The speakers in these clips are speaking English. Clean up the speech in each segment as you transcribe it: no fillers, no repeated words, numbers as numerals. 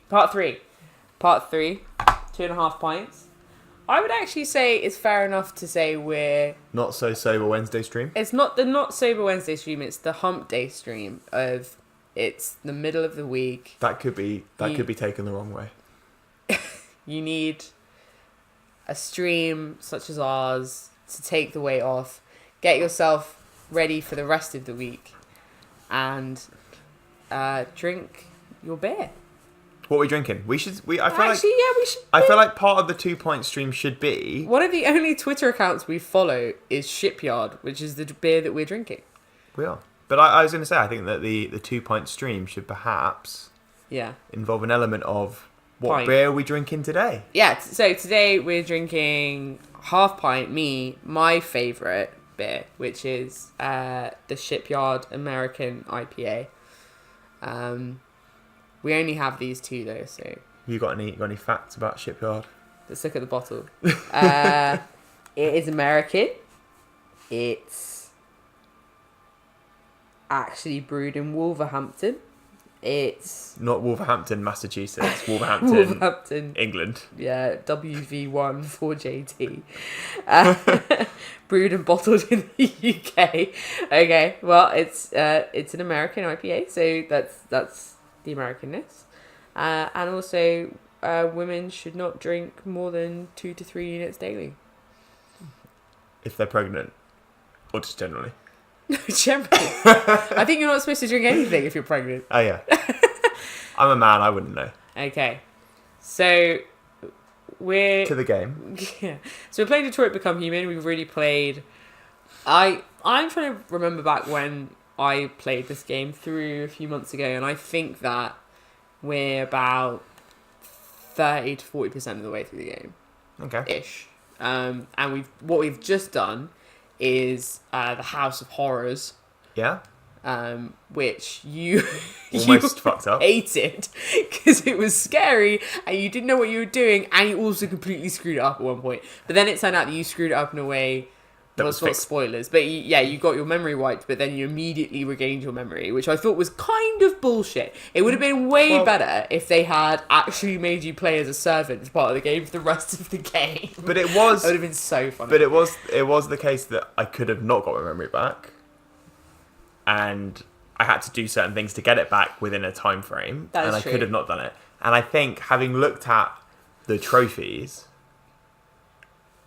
Part three. 2.5 pints. I would actually say it's fair enough to say we're Not so sober Wednesday stream. It's not the not sober Wednesday stream. It's the hump day stream of. It's the middle of the week. That could be taken the wrong way. You need a stream such as ours to take the weight off, get yourself ready for the rest of the week, and drink your beer. What are we drinking? We should. We should. I feel like part of the 2 point stream should be. One of the only Twitter accounts we follow is Shipyard, which is the beer that we're drinking. We are. But I was going to say, I think that the 2 point stream should perhaps involve an element of what beer are we drinking today? Yeah, so today we're drinking half pint, my favourite beer, which is the Shipyard American IPA. We only have these two though, so... You got any facts about Shipyard? Let's look at the bottle. It is American. It's actually brewed in Wolverhampton. It's... Not Wolverhampton, Massachusetts. Wolverhampton, England. Yeah, WV1 4JT. Brewed and bottled in the UK. Okay, well, it's an American IPA, so that's the Americanness. And also, women should not drink more than 2 to 3 units daily. If they're pregnant, or just generally. Generally. I think you're not supposed to drink anything if you're pregnant. Oh, yeah. I'm a man, I wouldn't know. Okay. So, we're... To the game. Yeah. So, we're playing Detroit Become Human. We've really played... I'm trying to remember back when I played this game through a few months ago, and I think that we're about 30 to 40% of the way through the game. Okay. Ish. And what we've just done is the House of Horrors. Yeah. Which you almost fucked up. Hated because it was scary and you didn't know what you were doing, and you also completely screwed it up at one point. But then it turned out that you screwed it up in a way. That was not spoilers, but you got your memory wiped, but then you immediately regained your memory, which I thought was kind of bullshit. It would have been way better if they had actually made you play as a servant as part of the game for the rest of the game. But it was... That would have been so funny. But it was the case that I could have not got my memory back, and I had to do certain things to get it back within a time frame, and I could have not done it. And I think, having looked at the trophies...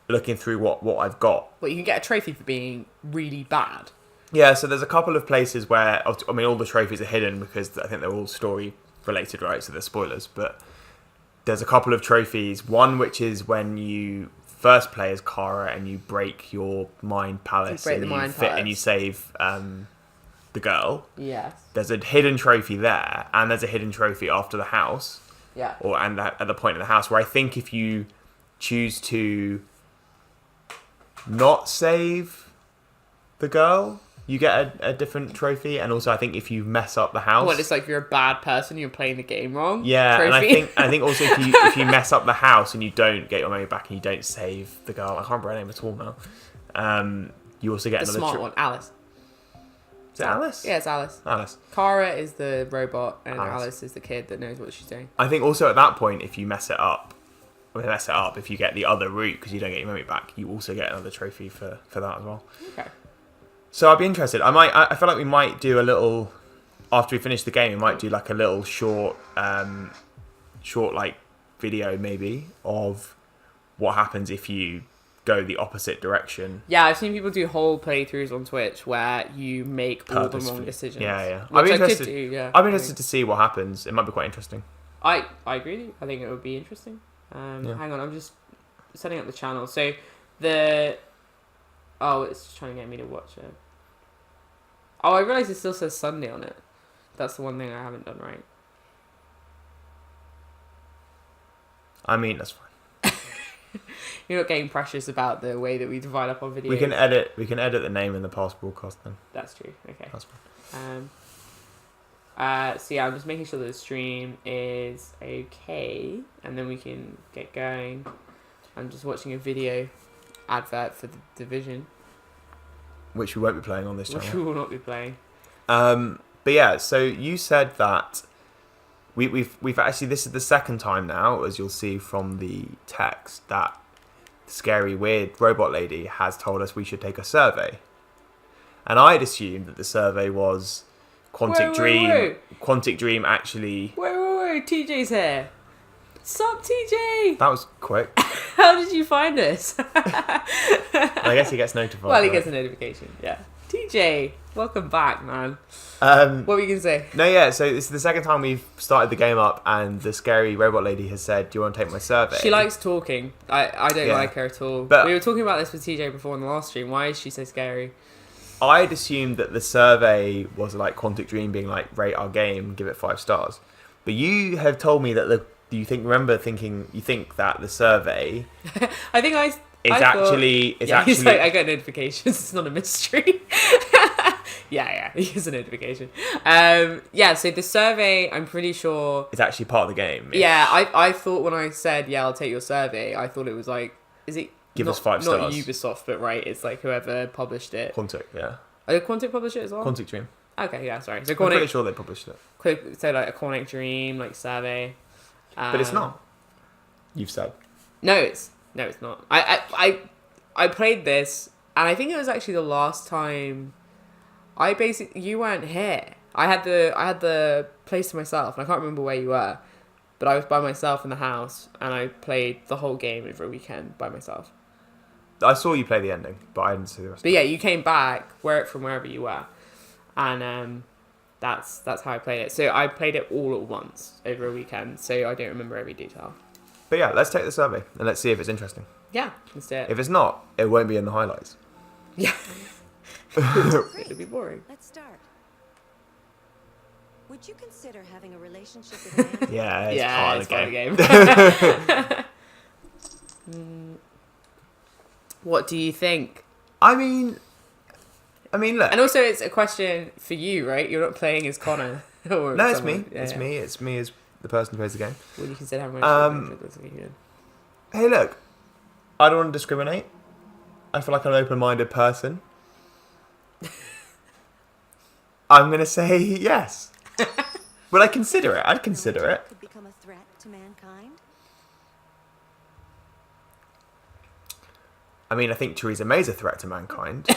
Looking through what I've got. Well, you can get a trophy for being really bad. Yeah, so there's a couple of places where... I mean, all the trophies are hidden because I think they're all story related, right? So they're spoilers. But there's a couple of trophies. One which is when you first play as Kara and you break your mind palace. And you save the girl. Yes. There's a hidden trophy there. And there's a hidden trophy after the house. Yeah. And at the point of the house where I think if you choose to... not save the girl, you get a different trophy. And also I think if you mess up the house... Well, it's like you're a bad person, you're playing the game wrong. Yeah, trophy. and I think also if you mess up the house and you don't get your money back and you don't save the girl, I can't remember her name at all now, you also get another... The smart one, Alice. Is it Alice? Yeah, it's Alice. Alice. Kara is the robot and Alice is the kid that knows what she's doing. I think also at that point, if you mess it up, if you get the other route because you don't get your memory back, you also get another trophy for that as well. Okay. So I'd be interested. I feel like we might do a little, after we finish the game, we might do like a little short like video maybe of what happens if you go the opposite direction. Yeah, I've seen people do whole playthroughs on Twitch where you make all the wrong decisions. Yeah. I'd be interested to see what happens. It might be quite interesting. I agree with you. I think it would be interesting. Hang on, I'm just setting up the channel. So it's trying to get me to watch it. Oh, I realise it still says Sunday on it. That's the one thing I haven't done right. I mean, that's fine. You're not getting precious about the way that we divide up our videos. We can edit the name in the past broadcast then. That's true. Okay. That's fine. So yeah, I'm just making sure that the stream is okay, and then we can get going. I'm just watching a video advert for the Division, which we won't be playing on this channel. Which we will not be playing. But yeah, so you said that we've actually, this is the second time now, as you'll see from the text, that scary weird robot lady has told us we should take a survey. And I'd assumed that the survey was Quantic Dream. Wait. Quantic Dream actually. Wait, TJ's here. Sup, TJ? That was quick. How did you find us? I guess he gets notified. Well, he gets a notification, yeah. TJ, welcome back, man. What were you going to say? No, yeah, so this is the second time we've started the game up and the scary robot lady has said, do you want to take my survey? She likes talking. I don't like her at all. But we were talking about this with TJ before in the last stream. Why is she so scary? I'd assumed that the survey was like Quantic Dream being like, rate our game, give it 5 stars. But you have told me that you think that the survey I think I actually he's like, I get notifications. It's not a mystery. yeah, it's a notification. So the survey, I'm pretty sure it's actually part of the game. Yeah, I thought when I said I'll take your survey, I thought it was like, is it give us 5 stars? Not Ubisoft, but right, it's like whoever published it. Quantic, yeah. Oh, did Quantic publish it as well? Quantic Dream. Okay, yeah, sorry. So I'm pretty sure they published it. So like a Quantic Dream, like survey. But it's not. You've said. No, it's not. I played this, and I think it was actually the last time. You weren't here. I had the place to myself, and I can't remember where you were, but I was by myself in the house, and I played the whole game over a weekend by myself. I saw you play the ending, but I didn't see the rest. But yeah, you came back from wherever you were, and that's how I played it. So I played it all at once over a weekend, so I don't remember every detail. But yeah, let's take the survey and let's see if it's interesting. Yeah, let's do it. If it's not, it won't be in the highlights. Yeah. It'll be boring. Let's start. Would you consider having a relationship with a man? Yeah, it's part of the game. What do you think? I mean, look. And also, it's a question for you, right? You're not playing as Connor. No, it's me. It's me as the person who plays the game. Would you consider having a relationship with a human? Hey, look. I don't want to discriminate. I feel like I'm an open-minded person. I'm going to say yes. Would I consider it? I'd consider it. Could become a threat to mankind. I mean, I think Theresa May's a threat to mankind.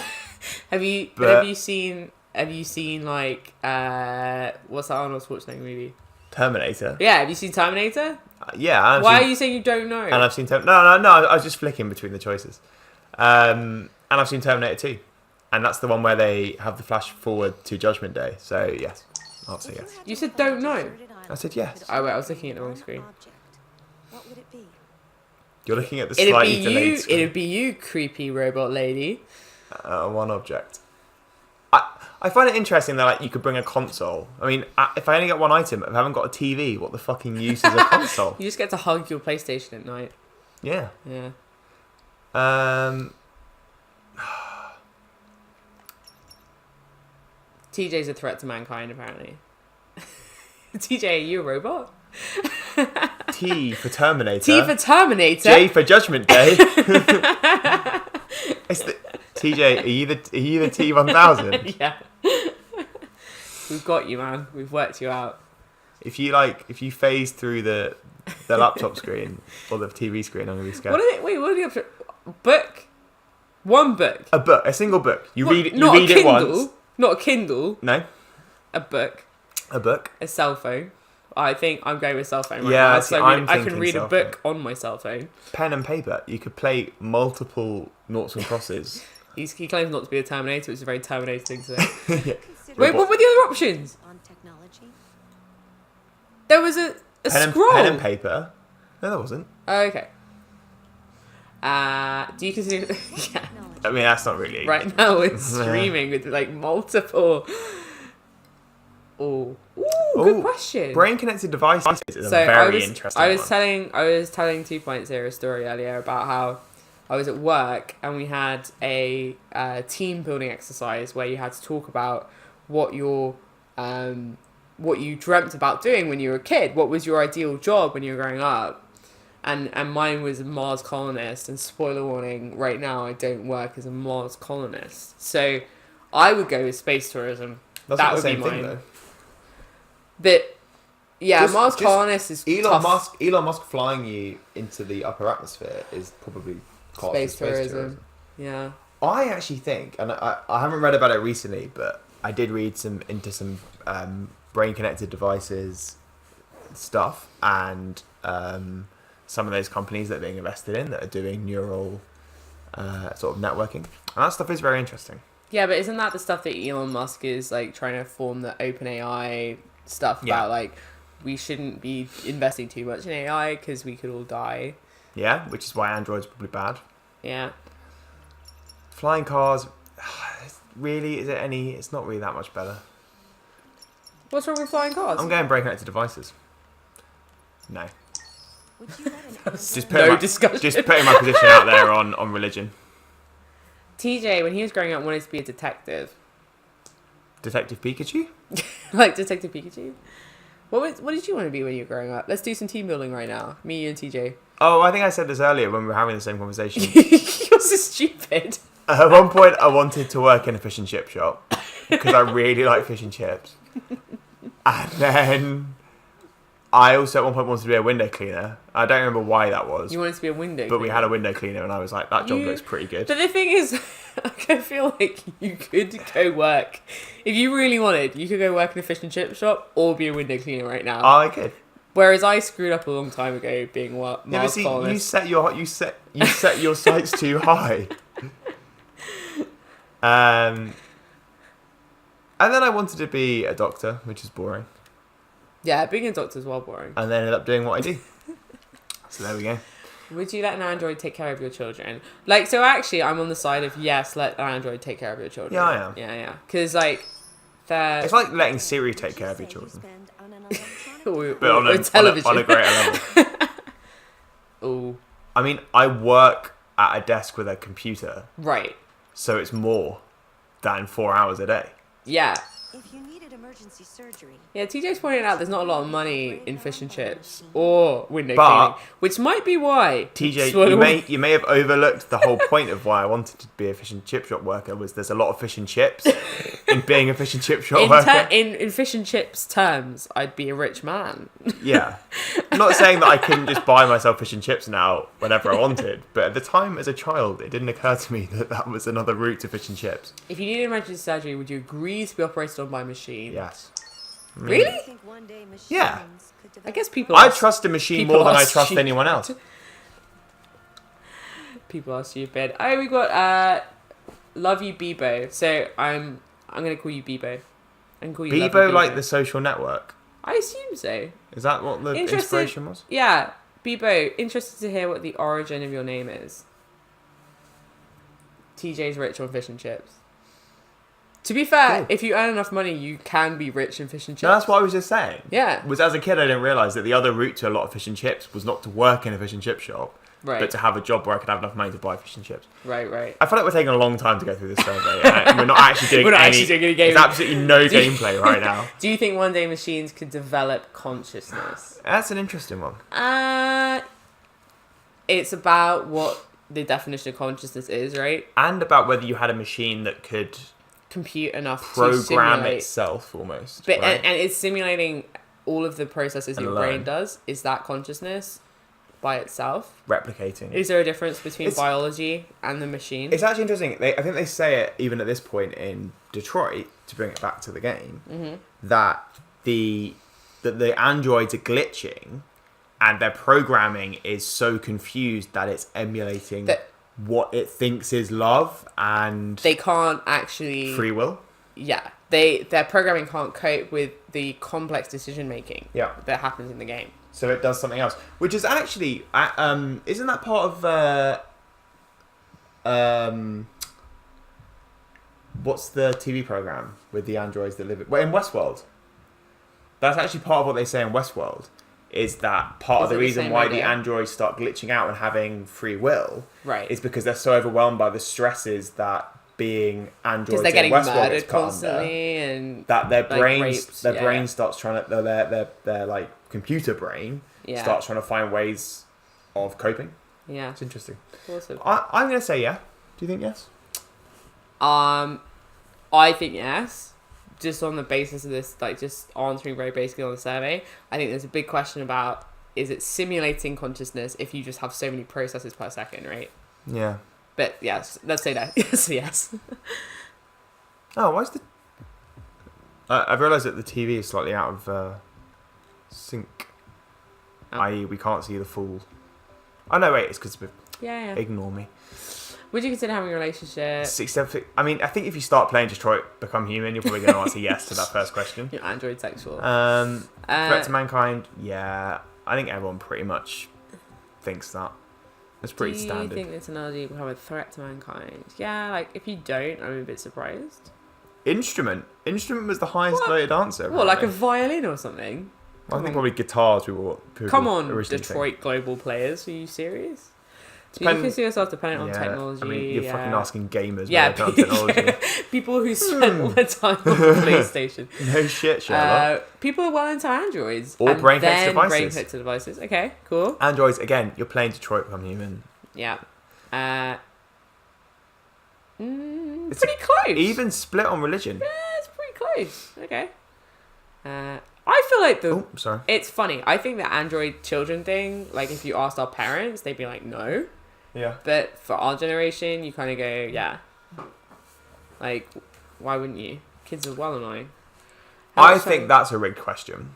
Have you seen like what's that Arnold Schwarzenegger movie? Terminator. Yeah, have you seen Terminator? Yeah. Why are you saying you don't know? And I've seen No. I was just flicking between the choices. And I've seen Terminator 2, and that's the one where they have the flash forward to Judgment Day. So yes, I'll say yes. You said don't know. I said yes. Oh wait, I was looking at the wrong screen. What would it be? You're looking at the slightly delayed screen. It'd be you, creepy robot lady. One object. I find it interesting that like you could bring a console. I mean, if I only get one item, if I haven't got a TV, what the fucking use is a console? You just get to hug your PlayStation at night. Yeah. Yeah. TJ's a threat to mankind, apparently. TJ, are you a robot? T for Terminator. T for Terminator. J for Judgment Day. TJ, are you the T1000? Yeah. We've got you, man. We've worked you out. If you phase through the laptop screen or the TV screen, I'm gonna be scared. What are the options? Book. One book. A book. A single book. You read not it Kindle, once. Not a Kindle. No. A book. A book. A cell phone. I think I'm going with cell phone right yeah, now. See, So I can read a book phone. on my cell phone. Pen and paper. You could play multiple noughts and crosses. He claims not to be a Terminator, which is a very Terminator thing to say. Yeah. Wait, what were the other options? On technology. There was a scroll. Pen and paper. No, there wasn't. Oh, okay. Do you consider... yeah. I mean, that's not really... Right now it's streaming with like multiple... Oh, good question. Brain-connected devices is a very interesting one. I was telling 2 Points here a story earlier about how I was at work and we had a team building exercise where you had to talk about what you dreamt about doing when you were a kid. What was your ideal job when you were growing up? And mine was a Mars colonist. And spoiler warning, right now I don't work as a Mars colonist. So I would go with space tourism. That's that not would the same be thing, mine. though. But Yeah, Just- Mars just colonists is tough. Elon Musk flying you into the upper atmosphere is probably part of Space the tourism. Yeah. I actually think, and I haven't read about it recently, but I did read into some brain connected devices stuff, and some of those companies that are being invested in that are doing neural sort of networking, and that stuff is very interesting. Yeah, but isn't that the stuff that Elon Musk is like trying to form the OpenAI stuff Yeah. about? Like, we shouldn't be investing too much in AI because we could all die. Yeah, which is why Android's probably bad. Yeah. Flying cars, really, is it any? It's not really that much better. What's wrong with flying cars? I'm going brain connected devices. No. Would you let an android Just No putting, my, discussion. just putting my position out there on religion. TJ, when he was growing up, wanted to be a detective. Detective Pikachu? Like Detective Pikachu. What did you want to be when you were growing up? Let's do some team building right now. Me, you, and TJ. Oh, I think I said this earlier when we were having the same conversation. You're so stupid. At one point, I wanted to work in a fish and chip shop because I really like fish and chips. And then I also at one point wanted to be a window cleaner. I don't remember why that was, You wanted to be a window but we cleaner. had a window cleaner, and I was like, that job You- looks pretty good. But the thing is, like, I feel like you could go work. If you really wanted, you could go work in a fish and chip shop or be a window cleaner right now. Oh, I could. Whereas I screwed up a long time ago being what Yeah, but Mars see, colonist. you set your sights too high. And then I wanted to be a doctor, which is boring, Yeah, being a doctor's well boring. and then ended up doing what I do. So there we go. Would you let an android take care of your children? Like, so actually, I'm on the side of yes, let an android take care of your children. Yeah, I am. Yeah. Because, like, they're... It's like letting Siri take care of your children, but or television. on a greater level. Oh, I mean, I work at a desk with a computer, right. so it's more than 4 hours a day. Yeah. If you needed emergency surgery, Yeah, TJ's pointing out there's not a lot of money in fish and chips or window But- cleaning, which might be why. TJ, Swallow- you may have overlooked the whole point of why I wanted to be a fish and chip shop worker was there's a lot of fish and chips in being a fish and chip shop worker. in fish and chips terms, I'd be a rich man. Yeah. I'm not saying that I couldn't just buy myself fish and chips now whenever I wanted, but at the time as a child, it didn't occur to me that that was another route to fish and chips. If you needed emergency surgery, would you agree to be operated on by a machine? Yes. Really? I think one day machines Yeah. could I develop guess people. I are- trust a machine people more than are I trust stupid. anyone else. People are stupid. Oh, we got love you Bebo. So I'm gonna call you Bebo. I can call you Love You Bebo like the social network. I assume so. Is that what the Interested- inspiration was? Yeah, Bebo. Interested to hear what the origin of your name is. TJ's rich on fish and chips. To be fair, Cool. if you earn enough money, you can be rich in fish and chips. No, that's what I was just saying. Yeah. Was as a kid I didn't realise that the other route to a lot of fish and chips was not to work in a fish and chip shop, Right. but to have a job where I could have enough money to buy fish and chips. Right. I feel like we're taking a long time to go through this survey, and we're not actually doing We're not any. actually doing any gaming. There's absolutely no Do you- gameplay right now. Do you think one day machines could develop consciousness? That's an interesting one. It's about what the definition of consciousness is, right? And about whether you had a machine that could Compute enough to program simulate. itself almost. But right? and it's simulating all of the processes And your learn. brain does. Is that consciousness by itself? replicating. Is there a difference between It's- biology and the machine? It's actually interesting. I think they say it even at this point in Detroit to bring it back to the game that the androids are glitching, and their programming is so confused that it's emulating That- what it thinks is love and They can't actually. free will. Yeah, their programming can't cope with the complex decision making. Yeah. That happens in the game. So it does something else, which is actually isn't that part of what's the TV program with the androids that live in Westworld? That's actually part of what they say in Westworld. Is that part Is of the it the reason same why idea? the androids start glitching out and having free will? Right. Is because they're so overwhelmed by the stresses that being androids Because they're in getting Westworld is murdered put under. constantly and That their like, brain, rapes, their yeah, brain yeah. starts trying to their like computer brain Yeah. starts trying to find ways of coping. Yeah. It's interesting. Awesome. I'm gonna say yeah. Do you think yes? I think yes. just on the basis of this, like just answering very basically on the survey, I think there's a big question about, is it simulating consciousness if you just have so many processes per second, right? Yeah. But yes, let's say that. Yes. Oh, why is the... I've realised that the TV is slightly out of sync. Oh. I.e. we can't see the full... Oh, no, wait, it's because... Yeah. Ignore me. Would you consider having a relationship? I mean, I think if you start playing Detroit Become Human, you're probably going to answer yes to that first question. You're android sexual. Threat to mankind, yeah. I think everyone pretty much thinks that. It's pretty standard. Do you think this analogy will have a threat to mankind? Yeah, like, if you don't, I'm a bit surprised. Instrument was the highest voted answer. What, like a violin or something? I think probably guitars people Come on, originally Detroit think. global players. Are you serious? Do you consider yourself dependent on technology? I mean, you're fucking asking gamers. Yeah, about technology. People who spend all their time on the PlayStation. No shit, Sherlock. People are well into androids. Or and brain then devices. brain fixed devices. Okay, cool. Androids, again, you're playing Detroit Become Human. Yeah. It's pretty close. Even split on religion. Yeah, it's pretty close. Okay. I feel like sorry. it's funny. I think the Android children thing, like if you asked our parents, they'd be like, no. Yeah. But for our generation, you kind of go, yeah. Like, why wouldn't you? Kids are well annoying. I think that's a rigged question.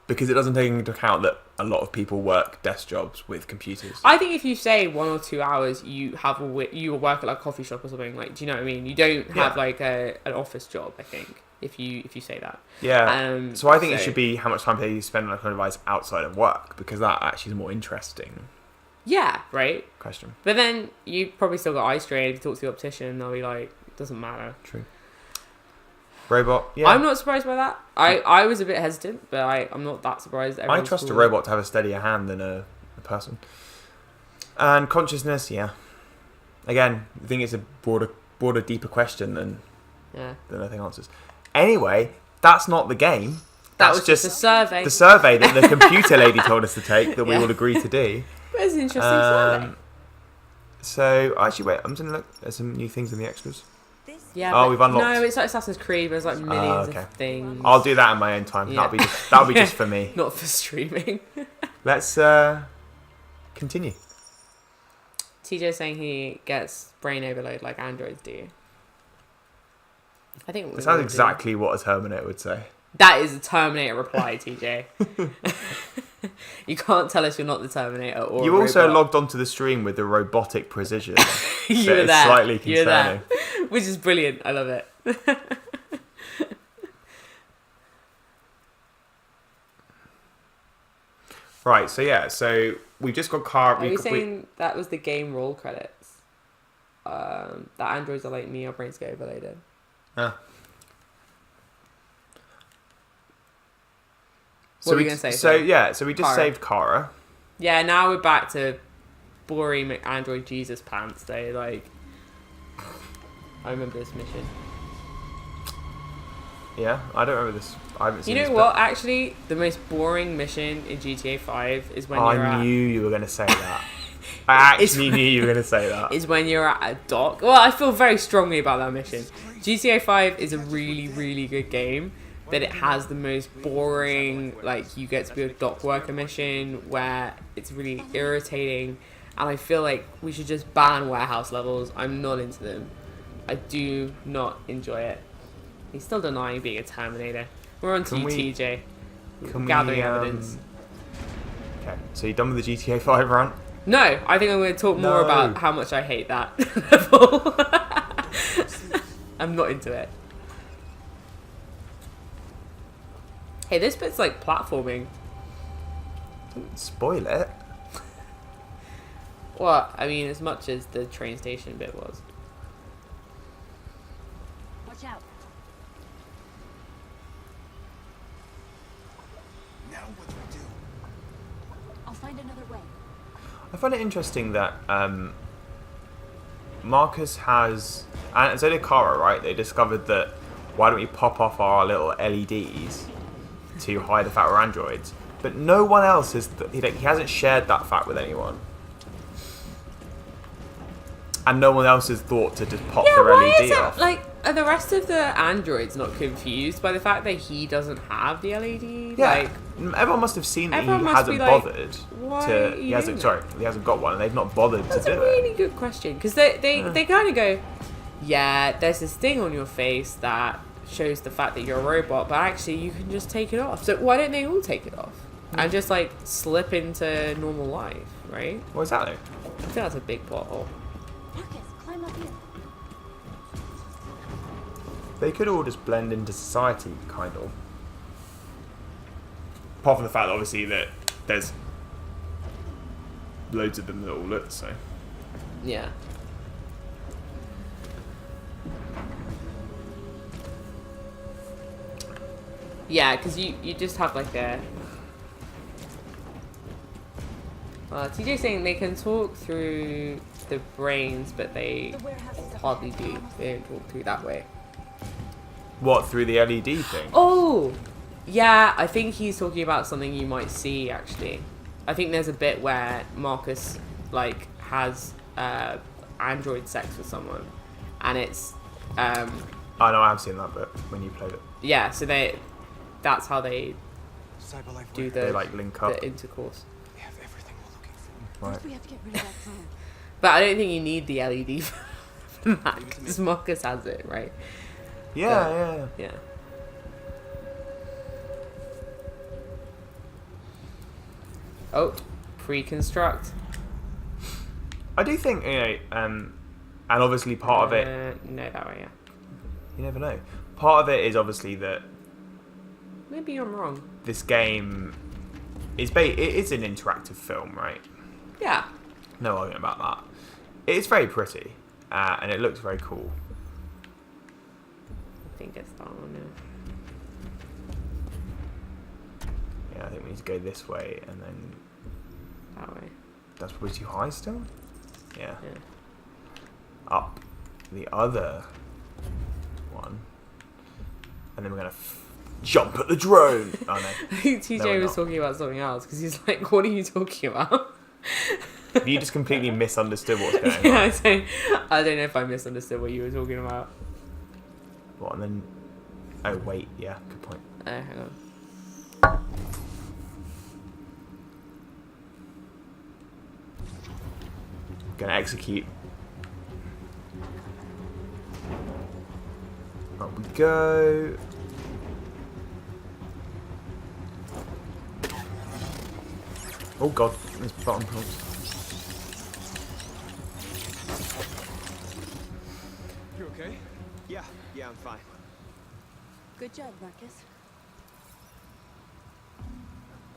Because it doesn't take into account that a lot of people work desk jobs with computers. I think if you say 1 or 2 hours, you work at like a coffee shop or something. Like, do you know what I mean? You don't have like an office job. I think if you say that. Yeah. So I think it should be how much time you spend on a device outside of work, because that actually is a more interesting. Yeah. Right. Question. But then you probably still got eye strain. If you talk to the optician, they'll be like, it doesn't matter. True. Robot. Yeah. I'm not surprised by that. I was a bit hesitant, but I'm not that surprised. I trust a robot to have a steadier hand than a person. And consciousness, yeah. Again, I think it's a broader, deeper question than I think answers. Anyway, that's not the game. That was just a survey. The survey that the computer lady told us to take that we all agreed to do. But it's an interesting survey. So, actually, wait, I'm just going to look at some new things in the extras. Yeah, we've unlocked. No, it's like Assassin's Creed. There's like millions of things. I'll do that in my own time. Yeah. That'll be just for me. Not for streaming. Let's continue. TJ's saying he gets brain overload like androids do. I think it sounds exactly what a Terminator would say. That is a Terminator reply, TJ. You can't tell us you're not the Terminator or you a also robot. logged onto the stream with the robotic precision. You so were it's there. slightly concerning. You were there. Which is brilliant. I love it. Right, so we've just got car. Are you saying that was the game roll credits? That androids are like me, our brains get overloaded. What were you going to say? So we just Kara. saved Kara. Yeah, now we're back to boring Android Jesus pants. They like. I remember this mission. Yeah, I don't remember this. I haven't seen You this. know what? Actually, the most boring mission in GTA 5 is when you're I knew you were going to say that. I actually knew you were going to say that. Is when you're at a dock. Well, I feel very strongly about that mission. GTA 5 is a really, really good game, but it has the most boring, like, you get to be a dock worker mission where it's really irritating, and I feel like we should just ban warehouse levels. I'm not into them. I do not enjoy it. He's still denying being a Terminator. We're on to you, TJ. Gathering evidence. Okay, so you're done with the GTA 5 run? No, I think I'm going to talk more about how much I hate that level. I'm not into it. Hey, this bit's like platforming. Don't spoil it. What? I mean, as much as the train station bit was. Watch out. Now what do we do? I'll find another way. I find it interesting that Marcus has, and so did Kara, right? They discovered that why don't we pop off our little LEDs to hide the fact we're androids? But no one else has. He hasn't shared that fact with anyone. And no one else has thought to just pop Yeah, their why LED is it off. like are the rest of the androids not confused by the fact that he doesn't have the LED? Yeah, Like, everyone must have seen that he everyone must be hasn't like, bothered why to. are you He hasn't. doing Sorry, he hasn't got one, and they've not bothered that's to a do really good question because they kind of go, yeah, there's this thing on your face that shows the fact that you're a robot, but actually you can just take it off. So why don't they all take it off and just like slip into normal life, right? it. What is that though? I think that's a big plot hole. Marcus, climb up here. They could all just blend into society, kind of. Apart from the fact, obviously, that there's loads of them that all look the same. Yeah. Yeah, because you just have like a... TJ's saying they can talk through the brains, but they The warehouse is up hardly ahead. do. They don't talk through that way. What, through the LED thing? Oh! Yeah, I think he's talking about something you might see, actually. I think there's a bit where Marcus, like, has android sex with someone. And it's... I know I have seen that bit when you played it. yeah, so that's how they Cyberlife do Lab. the, They, like, link up. the intercourse. We have everything we're looking for. Right. First, we have to get rid of that plan. But I don't think you need the LED for that, because Marcus has it, right? Yeah, But- yeah. Yeah. Oh, pre-construct. I do think, and obviously part of it, No, that way, yeah. you never know. Part of it is obviously that Maybe I'm wrong. this game it is an interactive film, right? Yeah. No argument about that. It's very pretty, and it looks very cool. I think it's that one, yeah. Yeah, I think we need to go this way, and then That way. that's probably too high still. Yeah. Yeah. Up the other one, and then we're gonna jump at the drone. Oh no. I think TJ No, we're was not. talking about something else, because he's like, what are you talking about? You just completely misunderstood what's going Yeah, on. I don't know if I misunderstood what you were talking about. What, and then... Oh, wait, yeah, good point. Hang on. Gonna execute. Up we go. Oh god, there's button prompts. You okay? Yeah, I'm fine. Good job, Marcus.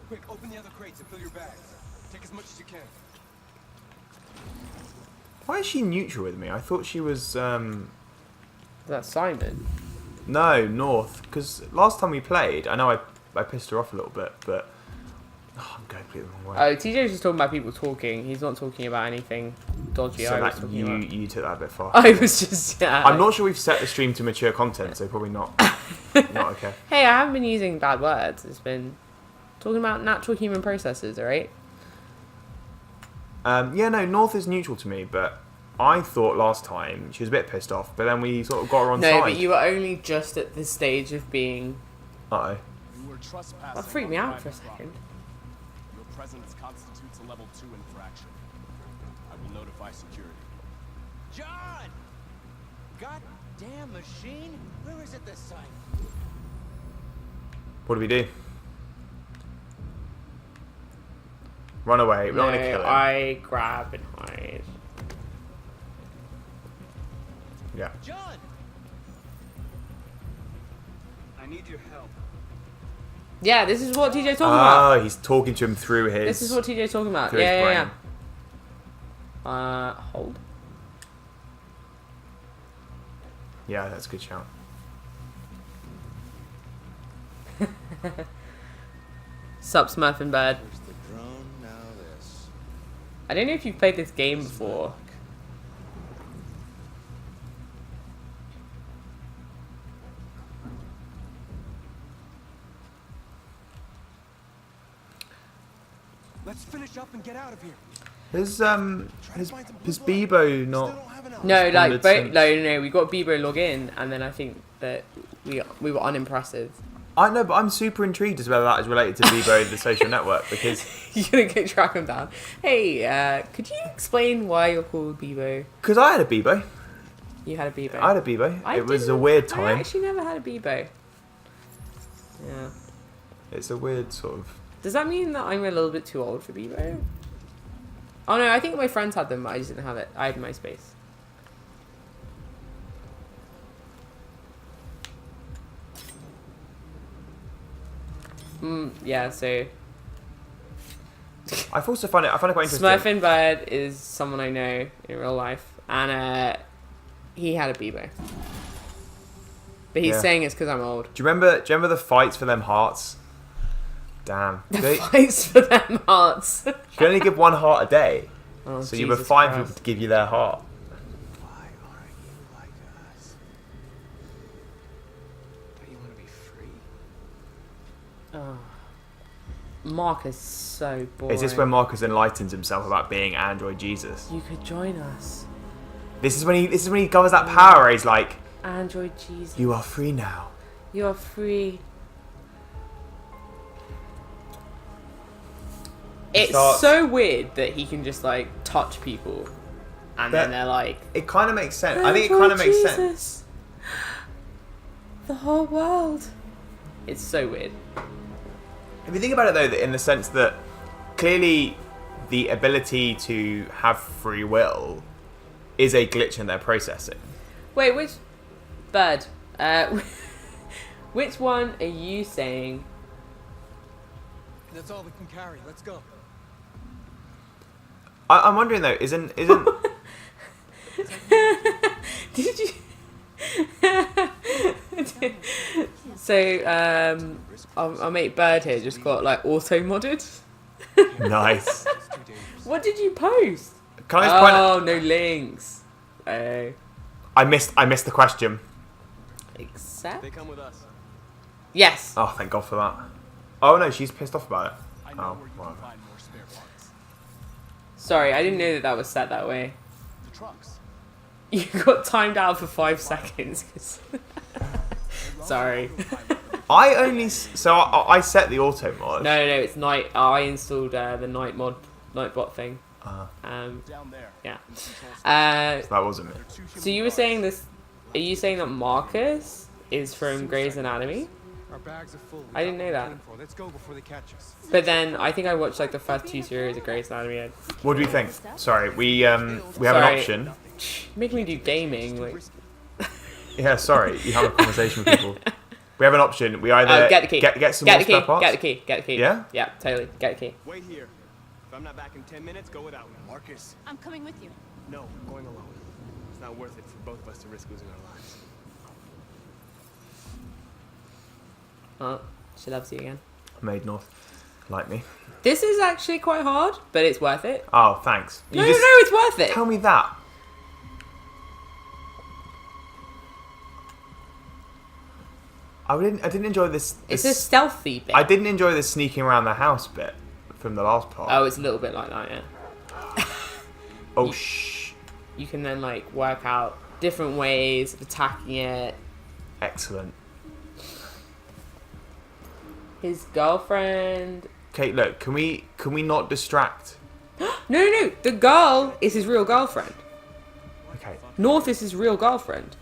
Quick, open the other crates and fill your bags. Take as much as you can. Why is she neutral with me? I thought she was, Is that Simon? No, North. Because last time we played, I know I pissed her off a little bit, but... Oh, I'm going completely the wrong way. Oh, TJ's just talking about people talking. He's not talking about anything dodgy. So I was that talking about. you took that a bit far. I was just, yeah. I'm not sure we've set the stream to mature content, so probably not. Not okay. Hey, I haven't been using bad words. It's been talking about natural human processes, alright? Yeah, no, North is neutral to me, but I thought last time she was a bit pissed off, but then we sort of got her on No, side. but you were only just at the stage of being... Uh-oh. You were trespassing That freaked me on out for a private second. property. Your presence constitutes a level 2 infraction. I will notify security. John! Goddamn machine! Where is it this time? What do we do? Run away. We're not going to kill him. I grab and hide. Yeah. John! I need your help. Yeah, this is what TJ's talking about. Oh, he's talking to him through his... This is what TJ's talking about. through his Yeah, yeah, brain. yeah. Hold. Yeah, that's a good shout. Sup, Smurf and Bird. There's the drone, now this. I don't know if you've played this game before. Let's finish up and get out of here. Has Bebo not? No, like responded both. since? No. We got Bebo log in, and then I think that we were unimpressive. I know, but I'm super intrigued as whether that is related to Bebo, the social network, because You're gonna go track him down. Hey, could you explain why you're called Bebo? I had a Bebo. You had a Bebo. I had a Bebo. I It was a didn't- weird I time. actually never had a Bebo. Yeah. It's a weird sort of. Does that mean that I'm a little bit too old for Bebo? Oh no, I think my friends had them, but I just didn't have it. I had MySpace. Yeah, so I also find it quite interesting. Smurfin Bird is someone I know in real life, and he had a Bebo. But he's Yeah. saying it's because I'm old. Do you remember the fights for them hearts? Damn. You Fights for them hearts. can only give one heart a day, Oh, so you were Jesus fine for Christ. people to give you their heart. Why aren't you like us? Don't you want to be free? Oh. Mark is so boring. Is this when Marcus enlightens himself about being Android Jesus? You could join us, This is when he covers that power. Where he's like, Android Jesus. "You are free now." You are free. It's starts- so weird that he can just like touch people, and then But- they're like, It kind of makes sense. I think it kind of makes sense. Jesus. The whole world. It's so weird. If you think about it though, that in the sense that clearly the ability to have free will is a glitch in their processing. Wait, which bird? Which one are you saying? That's all we can carry. Let's go. I'm wondering though, isn't Did you? So, our mate Bird here just got like auto modded. nice? It's too dangerous. What did you post? Can I just point out? Oh, no links. Oh, I missed the question. except They come with us. yes. Oh, thank God for that. Oh no, she's pissed off about it. I know Oh, where you well. can find more spare parts. Sorry, I didn't know that that was set that way. The trucks. You got timed out for 5 seconds. 'Cause- Sorry. I only I set the auto mod. No, it's night. I installed the night bot thing. Down there. Yeah. in the control That wasn't me. Two human So you were guards. saying this? Are you saying that Marcus is from Grey's Anatomy? Our bags are full. We I didn't got know what we're that. looking for. Let's go before they catch us. But then I think I watched like the first 2 series of Grey's Anatomy. What do we think? Sorry, we have an Sorry. option. Make me do gaming. Like, Yeah, sorry, you have a conversation with people. We have an option. We either get the key. get some get more the spare key. parts. Get the key. Get the key. Yeah? Yeah, totally. Get the key. Wait here. If I'm not back in 10 minutes, go without me. Marcus, I'm coming with you. No, I'm going alone. It's not worth it for both of us to risk losing our lives. Oh, she loves you again. Made North, like me. This is actually quite hard, but it's worth it. Oh, thanks. You No, just it's worth it. tell me that. I didn't enjoy this. It's this a stealthy bit. I didn't enjoy the sneaking around the house bit from the last part. Oh, it's a little bit like that, yeah. Oh, shh. You can then like work out different ways of attacking it. Excellent. His girlfriend. Okay, look. Can we not distract? No. The girl is his real girlfriend. Okay. North is his real girlfriend.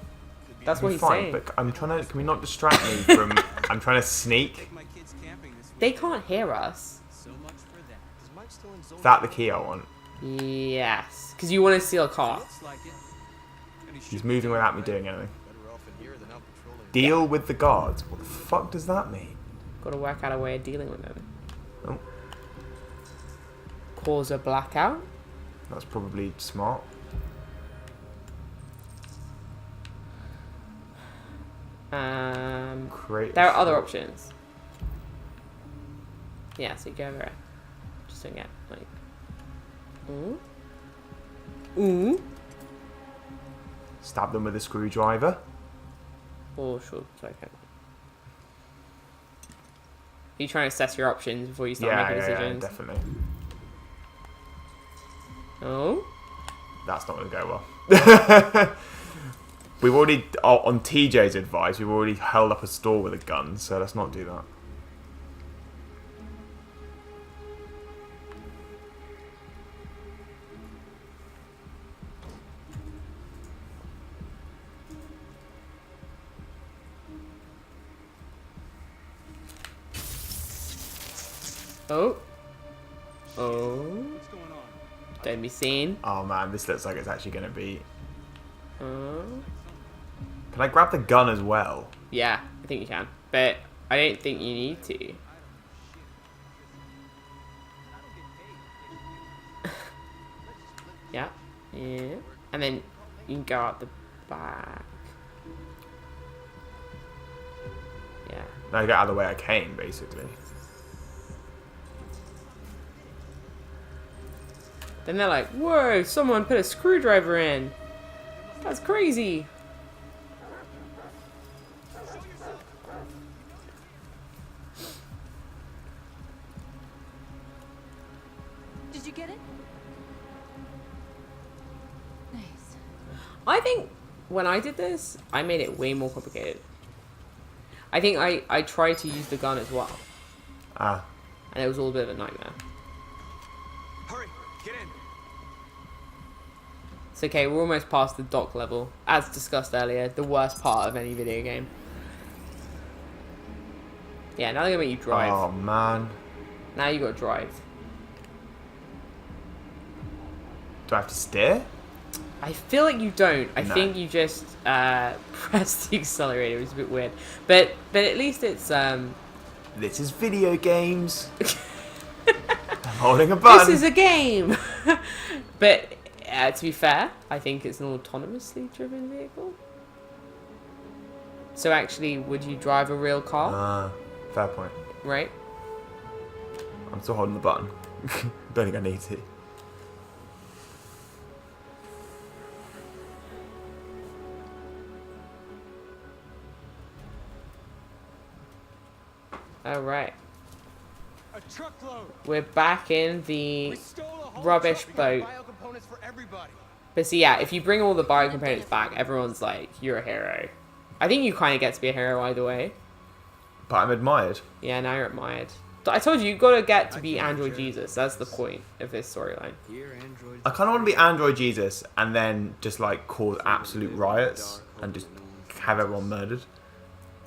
That's what he's Fine, saying. but I'm trying to. Can we not distract me from? I'm trying to sneak. my kids camping this week. They can't hear us. So much for that. Is Mike still in Zone? Is that the key I want? Yes, because you want to steal a car. Looks like it. And he He's should moving be without me right. doing anything. Better off in here than out patrolling. Deal with the guards. What the fuck does that mean? Got to work out a way of dealing with them. Oh, Cause a blackout. that's probably smart. Create. There are other options. Yeah, so you go over it. Just don't get like. Ooh. Stab them with a screwdriver. Oh, sure. So I can. Are you trying to assess your options before you start Yeah, making yeah, yeah, decisions? definitely. Oh. That's not going to go well. We've already, on TJ's advice, we've already held up a store with a gun, so let's not do that. Oh. Oh. What's going on? Don't be seen. Oh man, this looks like it's actually going to be... Oh. Can I grab the gun as well? Yeah, I think you can. But I don't think you need to. Yeah. Yeah. And then you can go out the back. Yeah. No, get out of the way I came, basically. Then they're like, whoa, someone put a screwdriver in. That's crazy. Did you get it? Nice. I think when I did this, I made it way more complicated. I think I tried to use the gun as well. Ah. And it was all a bit of a nightmare. Hurry, get in. It's okay, we're almost past the dock level. As discussed earlier, the worst part of any video game. Yeah, now they're gonna make you drive. Oh man. Now you gotta drive. Do I have to steer? I feel like you don't. I No. think you just press the accelerator. It's a bit weird. But at least it's This is video games. I'm holding a button. this is a game. But to be fair, I think it's an autonomously driven vehicle. So actually, would you drive a real car? Fair point. Right? I'm still holding the button. Don't think I need to. Alright. A truckload. We're back in the We stole a whole rubbish truck. We got boat. biocomponents for everybody. But see, yeah, if you bring all the bio components back, everyone's like, you're a hero. I think you kind of get to be a hero either way. But I'm admired. Yeah, now you're admired. I told you, you've got to get to be Android Jesus. That's the point of this storyline. Here, Android. I kind of want to be Android Jesus and then just like cause absolute riots and just have everyone murdered.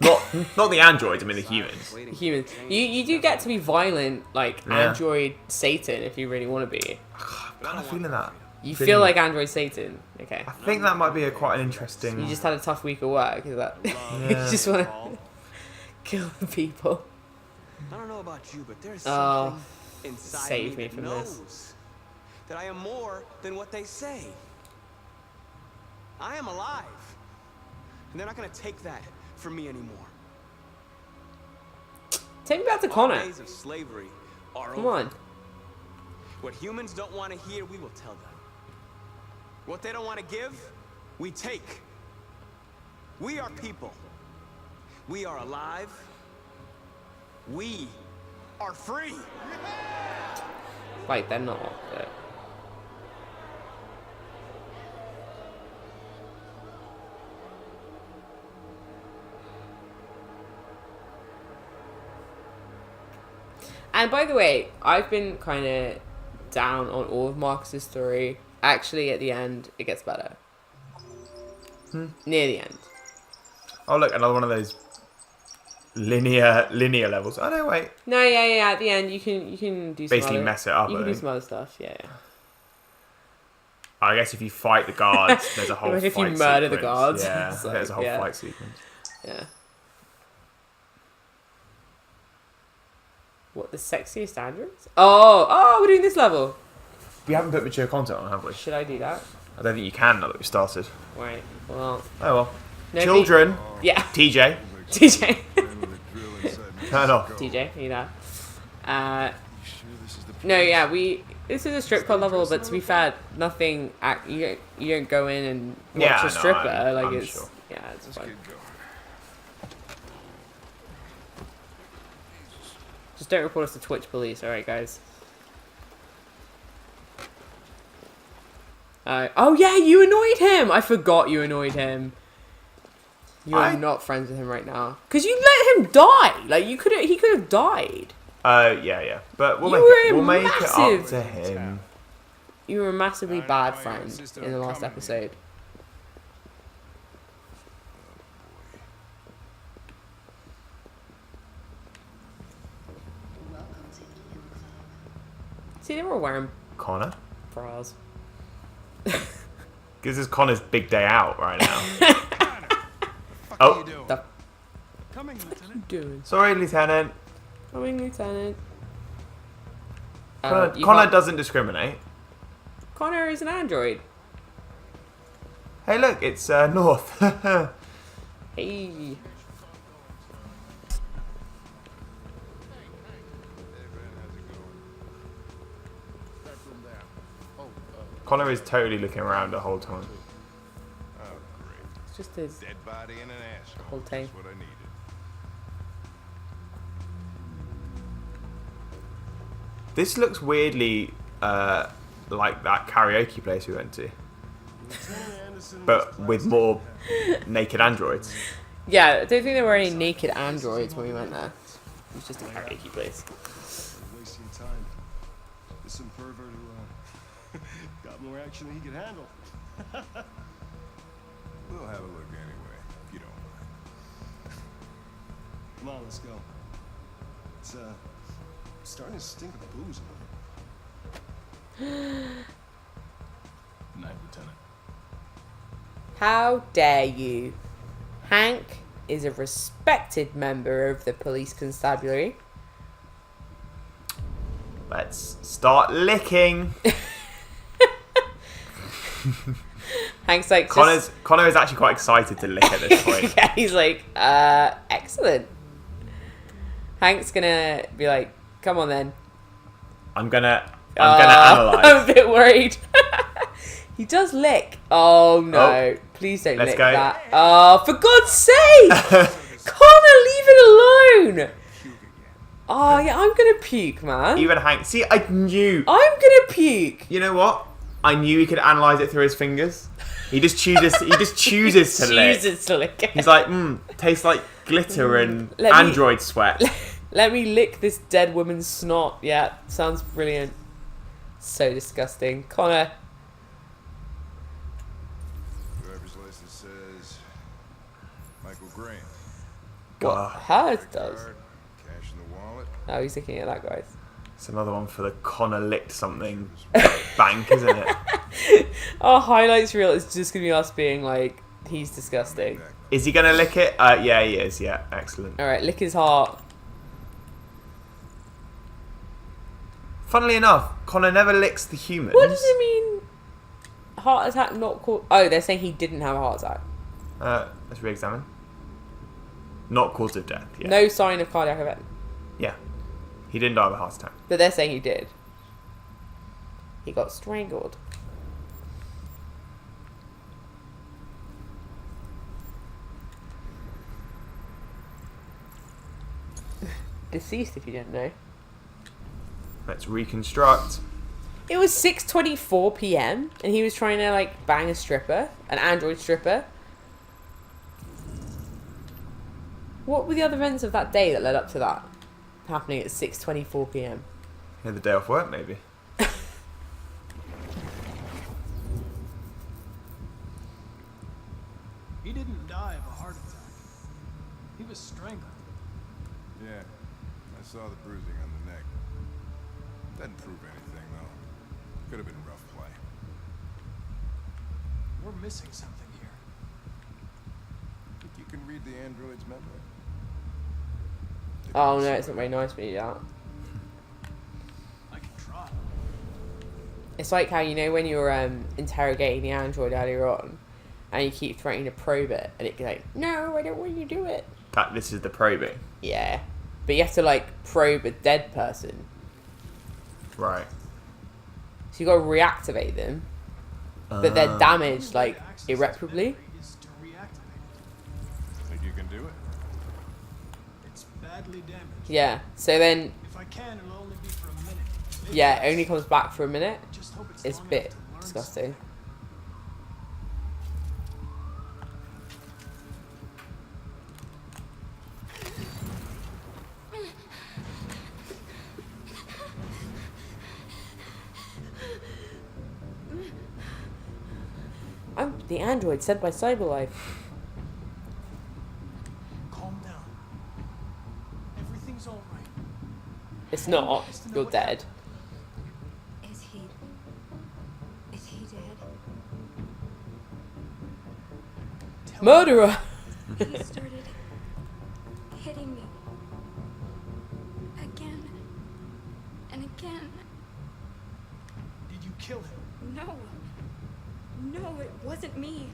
Not the androids, I mean the humans. Humans. You do get to be violent, like Yeah. Android Satan, if you really want to be. I'm kind of feeling that. You Feeling feel that. like Android Satan. Okay. I think that might be quite an interesting. You just had a tough week of work. Is that? you Yeah. just want to kill the people. I don't know about you, but there's Oh, something inside save me that from knows this. that I am more than what they say. I am alive, and they're not gonna take that from me anymore. Take me back to All Connor. days of slavery are Come over. on. What humans don't want to hear, we will tell them. What they don't want to give, we take. We are people. We are alive. We are free. Like, they're not, but... And by the way, I've been kind of down on all of Marcus's story. Actually, at the end, it gets better. Near the end. Oh look, another one of those linear levels. Oh no, wait. No, yeah. At the end, you can do some Basically other, mess it up, You I can do think. some other stuff. Yeah. I guess if you fight the guards, there's a whole Imagine fight if you murder the sequence. guards. Yeah, It's there's a whole like, yeah. fight sequence. Yeah. What, the sexiest androids? Oh, we're doing this level. We haven't put mature content on, have we? Should I do that? I don't think you can now that we started. Right. Well, Oh well. no, Children. yeah. TJ. TJ. Turn off. TJ, you that? No, yeah, this is a strip club level, but to be fair, nothing. You don't go in and watch Yeah, a no, stripper. I'm it's sure. yeah, it's fine. Just don't report us to Twitch police, alright, guys? Oh yeah, you annoyed him. I forgot you annoyed him. You're I- not friends with him right now because you let him die. Like he could have died. Yeah. But we'll You make were it up massive. to him. You were a massively I know bad your friend sister in the last coming. episode. See, they were wearing Connor? bras. This is Connor's big day out right now. Fuck Oh. you doing? The Coming, Lieutenant. doing? Sorry, Lieutenant. Coming, Lieutenant. Connor, You Connor can't- doesn't discriminate. Connor is an android. Hey, look, it's North. Hey. Connor is totally looking around the whole time. Oh, great. It's just his Dead body and an asshole. whole thing. That's what I needed. This looks weirdly like that karaoke place we went to, but with more naked androids. Yeah, I don't think there were any naked androids when we went there. It was just a karaoke place. Wasting time. There's some pervert who got more action than he could handle. We'll have a look anyway, if you don't mind. Come on, let's go. It's starting to stink of booze in here. Night, Lieutenant. How dare you? Hank is a respected member of the police constabulary. Let's start licking. Hank's like, Connor is actually quite excited to lick at this point. yeah, he's like, excellent. Hank's gonna be like, come on then. I'm gonna analyze. I'm a bit worried. He does lick. Oh no. Oh. Please don't Let's lick go. that. Oh, for God's sake! Connor, leave it alone! Oh yeah, I'm gonna puke, man. Even Hank. See, I knew. I'm gonna puke. You know what? I knew he could analyze it through his fingers. He just chooses. He just chooses to lick. Chooses to lick it. He's like, tastes like glitter and Let me- android sweat. Let me lick this dead woman's snot. Yeah, sounds brilliant. So disgusting. Connor. Driver's license says Michael Graham. What? God. Hers does. Card, cash in the wallet. Oh, he's looking at that, guys. It's another one for the Connor licked something bank, isn't it? Our highlights reel is just gonna be us being like, he's disgusting. Is he gonna lick it? Yeah, he is. Yeah, excellent. Alright, lick his heart. Funnily enough, Connor never licks the humans. What does it mean? Heart attack not called. Oh, they're saying he didn't have a heart attack. Let's re-examine. Not cause of death. Yeah. No sign of cardiac event. Yeah. He didn't die of a heart attack. But they're saying he did. He got strangled. Deceased, if you didn't know. Let's reconstruct. It was 6:24 p.m. and he was trying to like bang a stripper, an android stripper. What were the other events of that day that led up to that happening at 6:24 p.m.? He had the day off work, maybe. He didn't die of a heart attack. He was strangled. Yeah, I saw the bruising on the neck. Doesn't prove anything, though. Could have been rough play. We're missing something here. Think you can read the android's memory? Oh no, it's not very nice when you do that. I can try. It's like how, you know, when you're interrogating the android earlier on and you keep threatening to probe it and it's like, no, I don't want you to do it. This is the probing. Yeah. But you have to like probe a dead person. Right. So you got to reactivate them. But they're damaged like irreparably. Is to reactivate Think you can do it? it. It's badly damaged. Yeah. So then, If I can, it'll only be for a minute. yeah, it only comes back for a minute. Just hope it's It's a long bit enough to learn disgusting. the android sent by Cyberlife. Calm down. Everything's all right. It's not. You're dead. Is he dead? Murderer! He started hitting me. Again. And again. Did you kill him? No. No, it wasn't me.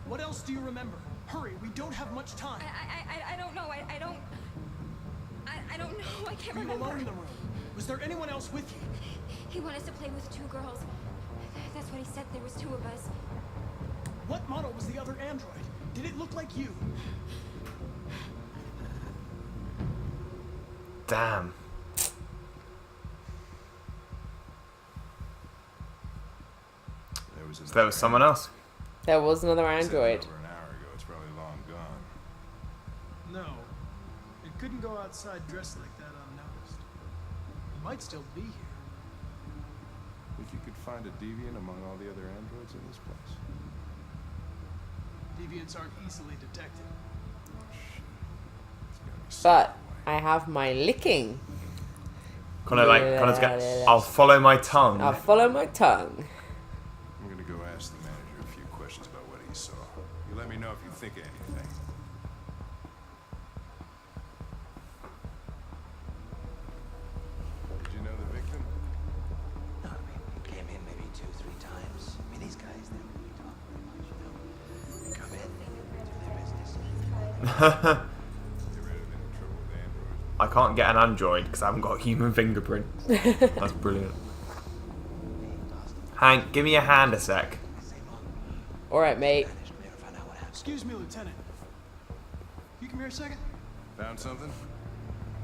What else do you remember? Hurry, we don't have much time. I don't know. I don't know. I can't Were you remember. alone in the room? Was there anyone else with you? He wanted us to play with 2 girls. That's what he said. There was 2 of us. What model was the other android? Did it look like you? Damn. So there was someone else. There was another Said android. over an hour ago. It's probably long gone. No. It couldn't go outside dressed like that unnoticed. He might still be here. Think you could find a deviant among all the other androids in this place? Deviants aren't easily detected. It's gotta be But somewhere. I have my licking. Connor's going, I'll follow my tongue. I'll follow my tongue. I'm gonna go ask the manager a few questions about what he saw. You let me know if you think of anything. Did you know the victim? No, I mean, he came in maybe 2-3 times. I mean, these guys, they don't really talk very much, you know? They come in, do their business. You ever had any trouble with androids? I can't get an android because I haven't got a human fingerprint. That's brilliant. Hank, give me your hand a sec. Alright, mate. We never found out what happened. Excuse me, Lieutenant. You come here a second? Found something?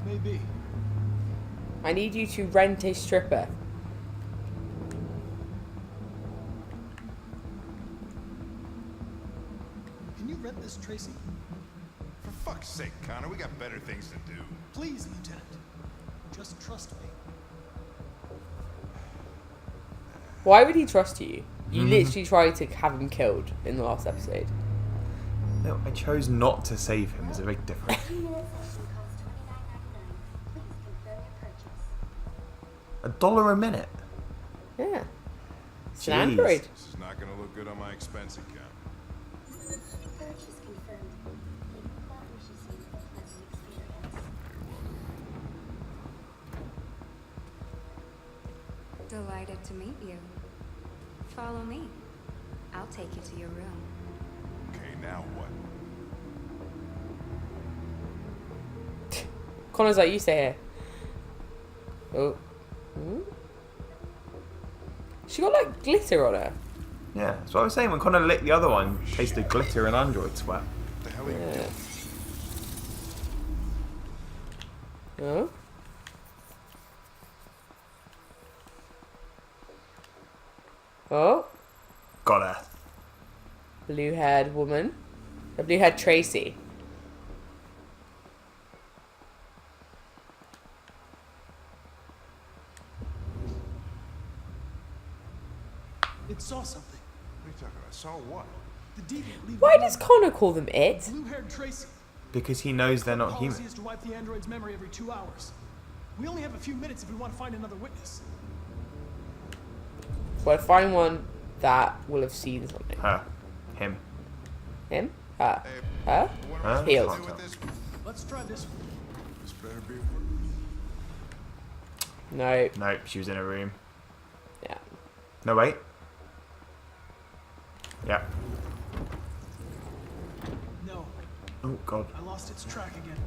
Maybe. I need you to rent a stripper. Can you rent this, Tracy? For fuck's sake, Connor, we got better things to do. Please, Lieutenant. Just trust me. Why would he trust you? You literally tried to have him killed in the last episode. No, I chose not to save him. There's a big difference. $1 a minute. Yeah. It's an Jeez. android. This is not gonna look good on my expense account. Delighted to meet you. Follow me. I'll take you to your room. Okay, now what? Connor's like, you stay here. Oh. Hmm? She got like glitter on her. Yeah, that's what I was saying. When Connor licked the other one, tasted glitter and android sweat. What the hell are you Yeah. doing? Oh. Oh. Got her. Blue-haired woman. A blue-haired Tracy. It saw something. What are you talking about? Saw what? The deviant leaving. Why does Connor call them it? Blue-haired Tracy. Because he knows they're not Policy human. is to wipe the android's memory every 2 hours. We only have a few minutes if we want to find another witness. Well, find one that will have seen something. Her. Him. Him? Her. Hey, Her? what Huh? am I supposed Heels. to do with this? Let's try this one. This better be. No. Nope, she was in a room. Yeah. No, wait. Yeah. No, Oh, God. I lost its track again.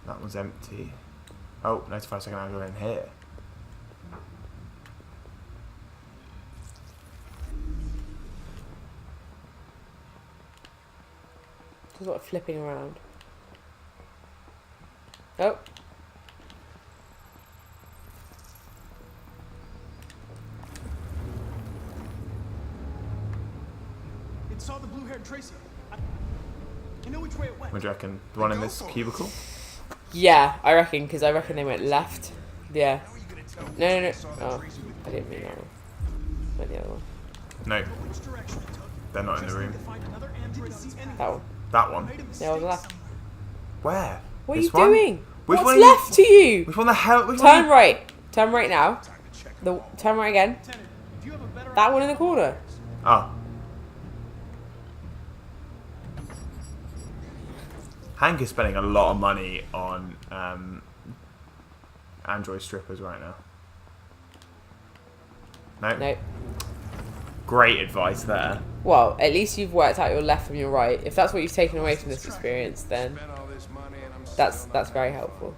That one's empty. Oh, notify second android in here. Just like flipping around. Oh. It saw the blue-haired Tracy. You know which way it went. What do you reckon? The one in this cubicle? Yeah, I reckon, because I reckon they went left. Yeah. How are you gonna tell me No, no, no. I saw the Oh, Tracy with I didn't mean that one. Went the other one. No, Which direction it took? they're not in the room. Find another android on this That one. That one. Yeah, on the left. Where? What are This you one? doing? Which What's one are you- left to you? Which one the hell? Which Turn one? right. Turn right now. Turn right again. Lieutenant, do you have a better That one in the corner. Oh. Hank is spending a lot of money on android strippers right now. No? Nope. Great advice there. Well, at least you've worked out your left from your right. If that's what you've taken away from this experience, then Spent all this money and I'm that's still not very happy. helpful.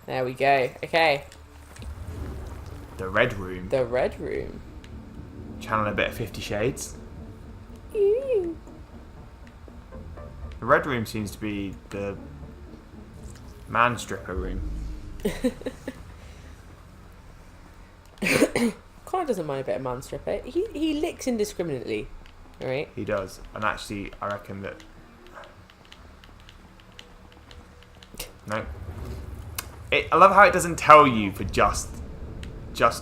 There we go. Okay, The Red Room. the red room. Channeling a bit of 50 Shades. Ew. The Red Room seems to be the man stripper room. Connor doesn't mind a bit of man stripper. He licks indiscriminately, right? He does. And actually, I reckon that... No. I love how it doesn't tell you for just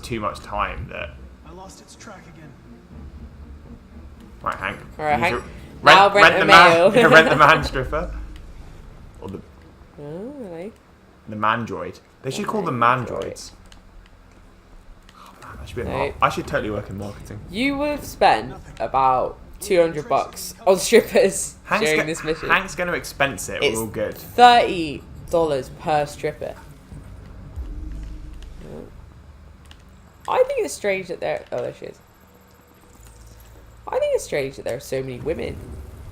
too much time that... I lost its track again. Right, Hank. All right, you need Hank. to Now rent a the male. man, rent the man stripper. Or the Oh, really? mandroid. They should call them Mandroid. mandroids. Oh, man, I should be No. I should totally work in marketing. You would have spent about $200 on strippers during go- this mission. Hank's going to expense it. It's We're all good. $30 per stripper. I think it's strange that there. Oh, there she is. I think it's strange that there are so many women.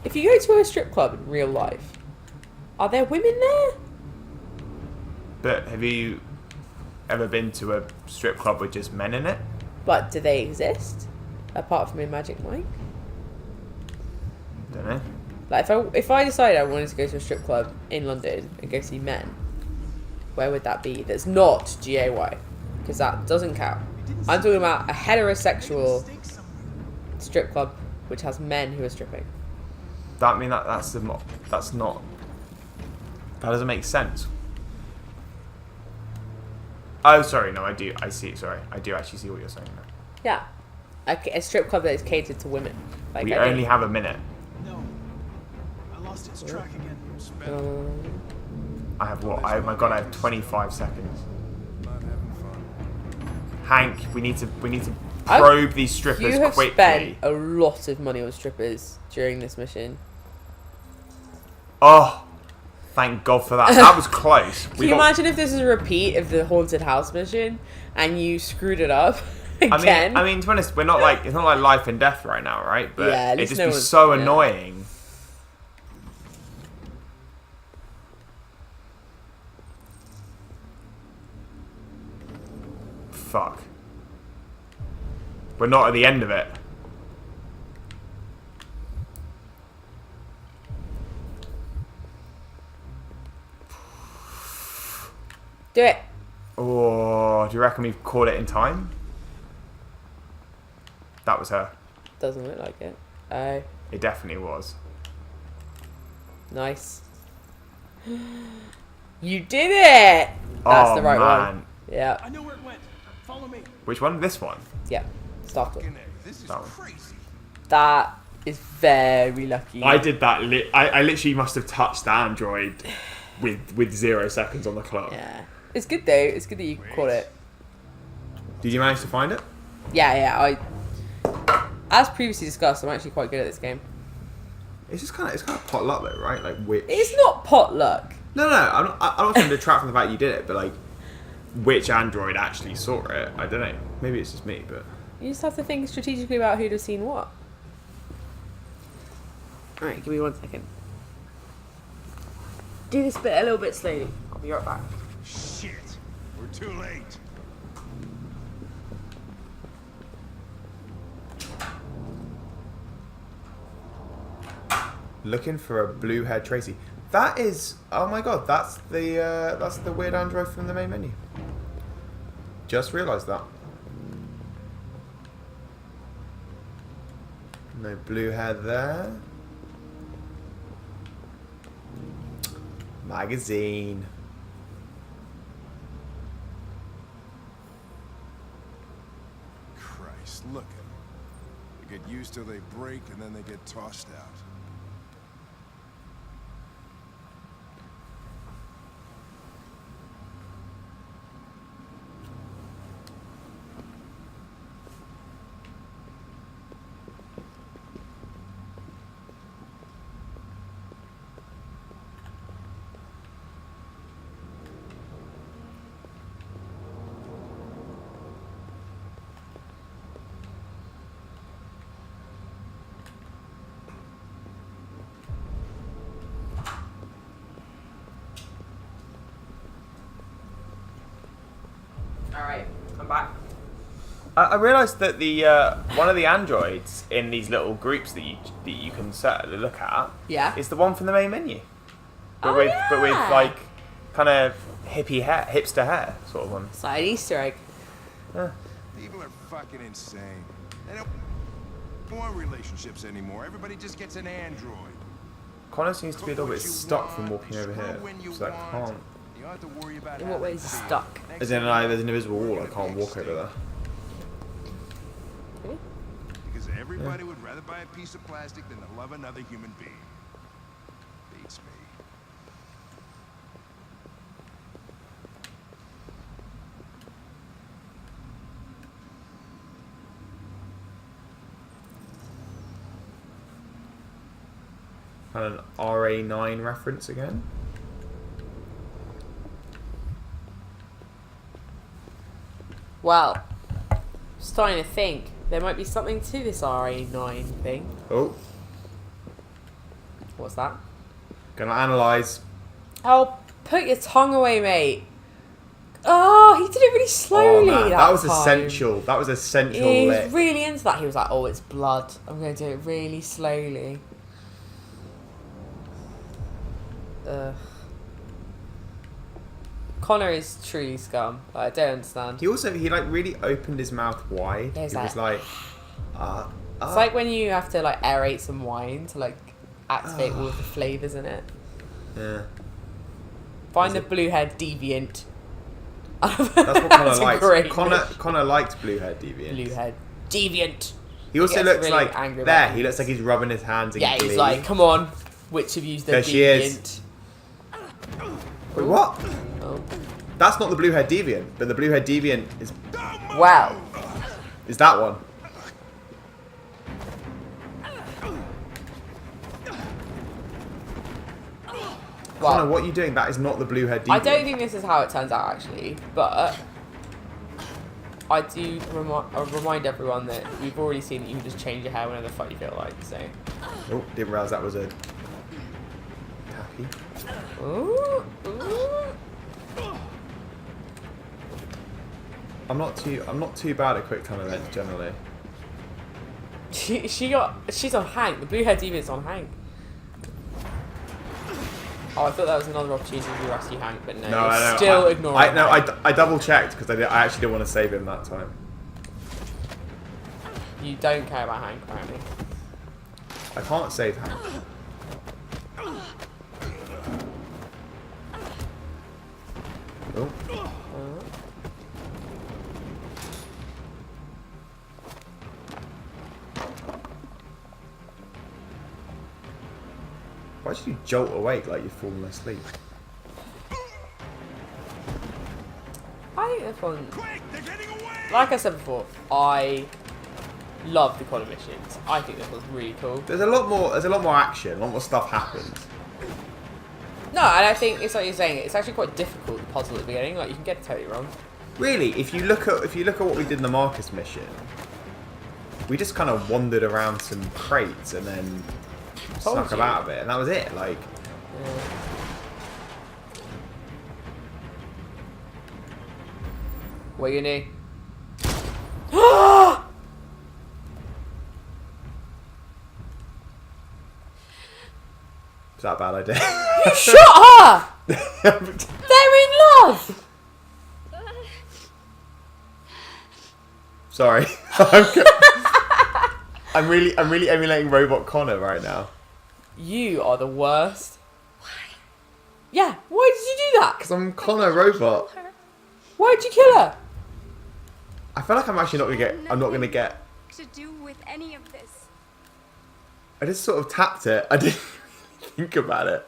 If you go to a strip club in real life, are there women there? But have you ever been to a strip club with just men in it? But do they exist? Apart from in Magic Mike? Don't know. Like, if I decided I wanted to go to a strip club in London and go see men, where would that be? That's not GAY. Because that doesn't count. I'm talking about a heterosexual strip club which has men who are stripping. That that's not. That doesn't make sense. Oh, sorry. No, I do. I see. Sorry, I do actually see what you're saying now. Yeah. A strip club that is catered to women. Like We I only have a minute. No. I lost its track again. I have what? Oh my god! I have 25 seconds. Not having fun. Hank, we need to I've- probe these strippers You have quickly. spent a lot of money on strippers during this mission. Oh, thank God for that. That was close. Can you imagine if this is a repeat of the haunted house mission and you screwed it up again? I mean, to be honest, we're not like it's not like life and death right now, right? But Yeah, at it'd least just no be one's- so yeah. annoying. Fuck. We're not at the end of it. Do it. Oh, do you reckon we've caught it in time? That was her. Doesn't look like it. Oh, It definitely was. nice. You did it! That's Oh, the right man. one. Yeah. I know where it went. Follow me. Which one? This one. Yeah. Stop it. This is That one. crazy. That is very lucky. I did that. I literally must have touched the android with 0 seconds on the clock. Yeah. It's good though. It's good that you caught it. Did you manage to find it? Yeah. As previously discussed, I'm actually quite good at this game. It's just kind of pot luck though, right? Like which? It's not potluck. No. I'm not trying to detract from the fact you did it, but like which android actually saw it? I don't know. Maybe it's just me, but You just have to think strategically about who'd have seen what. Alright, give me 1 second. Do this bit a little bit slowly. I'll be right back. Shit. We're too late. looking for a blue haired Tracy. That is, oh my god, that's the weird android from the main menu. Just realised that. No blue hair there. Magazine. Look at them. They get used till they break, and then they get tossed out. Alright, I'm back. I realised that the one of the androids in these little groups that you can certainly look at is the one from the main menu, but with like kind of hipster hair sort of one. It's like an Easter egg. People are fucking insane. They don't want relationships anymore. Everybody just gets an android. Connor seems to be a little bit stuck from walking over here, so I can't. You don't have to worry about In what way is he stuck? As in, there's an invisible wall. I can't walk over there. Really? Because everybody would rather buy a piece of plastic than to love another human being. Beats me. And an RA9 reference again. Well, starting to think there might be something to this RA9 thing. Oh, What's that? gonna analyse. Oh, put your tongue away, mate. Oh, he did it really slowly. Oh man, that was time. essential. That was essential. He lick. was really into that. He was like, "Oh, it's blood. I'm going to do it really slowly." Ugh. Connor is truly scum. Like, I don't understand. He like really opened his mouth wide. There's He was that. like, It's like when you have to like aerate some wine to like activate all of the flavors in it. yeah. Find the blue-haired deviant. That's what Connor That's a likes. great Connor liked blue-haired deviant. blue-haired deviant. He also gets looks really like angry there. about He looks like he's rubbing his hands in Yeah, glee. he's like, "Come on, which of you's the There deviant?" she is. Wait, what? Oh. That's not the blue-haired deviant, but the blue-haired deviant Wow. is that one. Connor, Well, what are you doing? That is not the blue-haired deviant. I don't think this is how it turns out actually, but I do remind everyone that we've already seen that you can just change your hair whenever the fuck you feel like. So. Oh, didn't realise that was a tappy. Ooh, ooh. I'm not too bad at quick time events generally. She's on Hank. The blue-haired deviant's on Hank. Oh, I thought that was another opportunity to rescue Hank, but no, No, still ignoring. I double checked because I actually didn't want to save him that time. You don't care about Hank, apparently. I can't save Hank. Oh. Why did you jolt awake like you've fallen asleep? I think this one, like I said before, I love the Connor missions. I think this was really cool. There's a lot more action, a lot more stuff happens. No, and I think it's like you're saying, it's actually quite difficult, the puzzle at the beginning. Like, you can get it totally wrong. Really, if you look at what we did in the Marcus mission, we just kind of wandered around some crates and then snuck about a bit, and that was it. Like, what are you gonna do? is that a bad idea? You shot her! They're in love! Sorry, I'm really emulating Robot Connor right now. You are the worst. Why? Yeah, why did you do that? Because I'm Connor Robot. Why'd you kill her? I feel like I'm actually not gonna get. I'm not gonna get to do with any of this. I just sort of tapped it. I didn't think about it.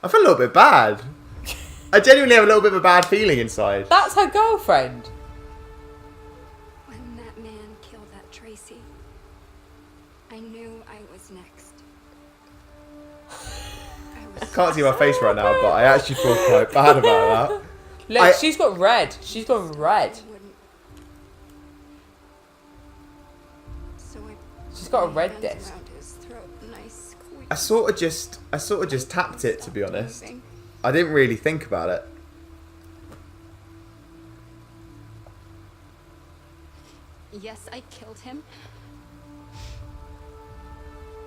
I feel a little bit bad. I genuinely have a little bit of a bad feeling inside. That's her girlfriend. When that man killed that Tracy, I knew I was next. I can't see my face right now, but I actually feel quite bad about that. Look, she's got red. She's got red. She's got a red disc. I sort of just tapped it, to be honest. I didn't really think about it. Yes, I killed him.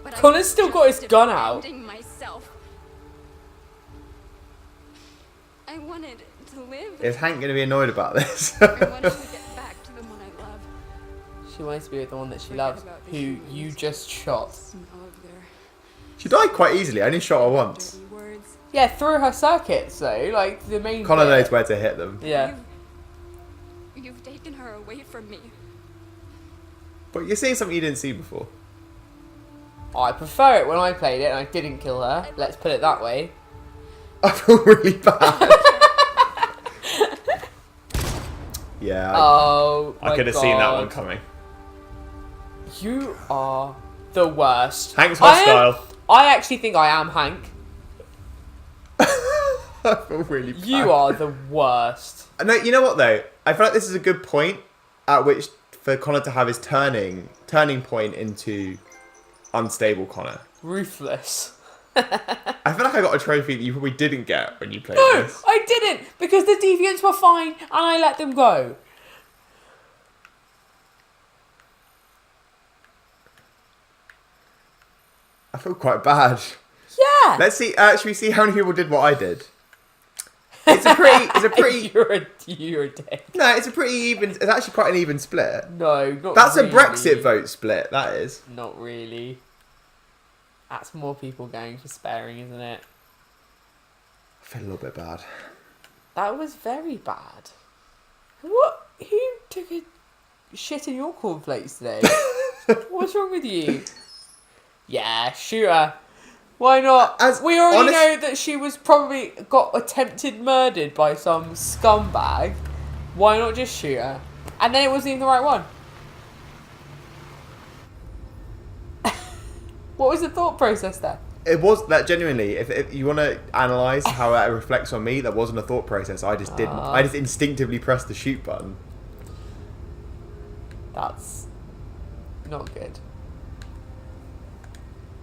But Connor's still got his gun out. Myself. I wanted to live. Is Hank going to be annoyed about this? I wanted to get back to the one I love. She wants to be with the one that she loves, who you just shot. She died quite easily. I only shot her once. Yeah, through her circuits though, like the main. Connor knows where to hit them. Yeah. You've taken her away from me. But you're seeing something you didn't see before. I prefer it when I played it and I didn't kill her. Let's put it that way. I feel really bad. Yeah. I could have seen that one coming. You are the worst. Hank's hostile. I actually think I am Hank. I feel really bad. You are the worst. No, you know what though? I feel like this is a good point at which for Connor to have his turning point into unstable Connor. Ruthless. I feel like I got a trophy that you probably didn't get when you played No, this. I didn't, because the deviants were fine and I let them go. I feel quite bad. Yeah. Let's see. Should we see how many people did what I did? It's a pretty. You're a dick. No, it's a pretty even. It's actually quite an even split. No, not That's really. a Brexit vote split. That is. Not really. That's more people going for sparing, isn't it? I feel a little bit bad. That was very bad. What? Who took a shit in your cornflakes today? What's wrong with you? Yeah, shoot her. Why not? We already know that she was probably got attempted murdered by some scumbag. Why not just shoot her? And then it wasn't even the right one. What was the thought process there? It was that genuinely. If you want to analyze how that reflects on me, that wasn't a thought process. I just didn't. I just instinctively pressed the shoot button. That's not good.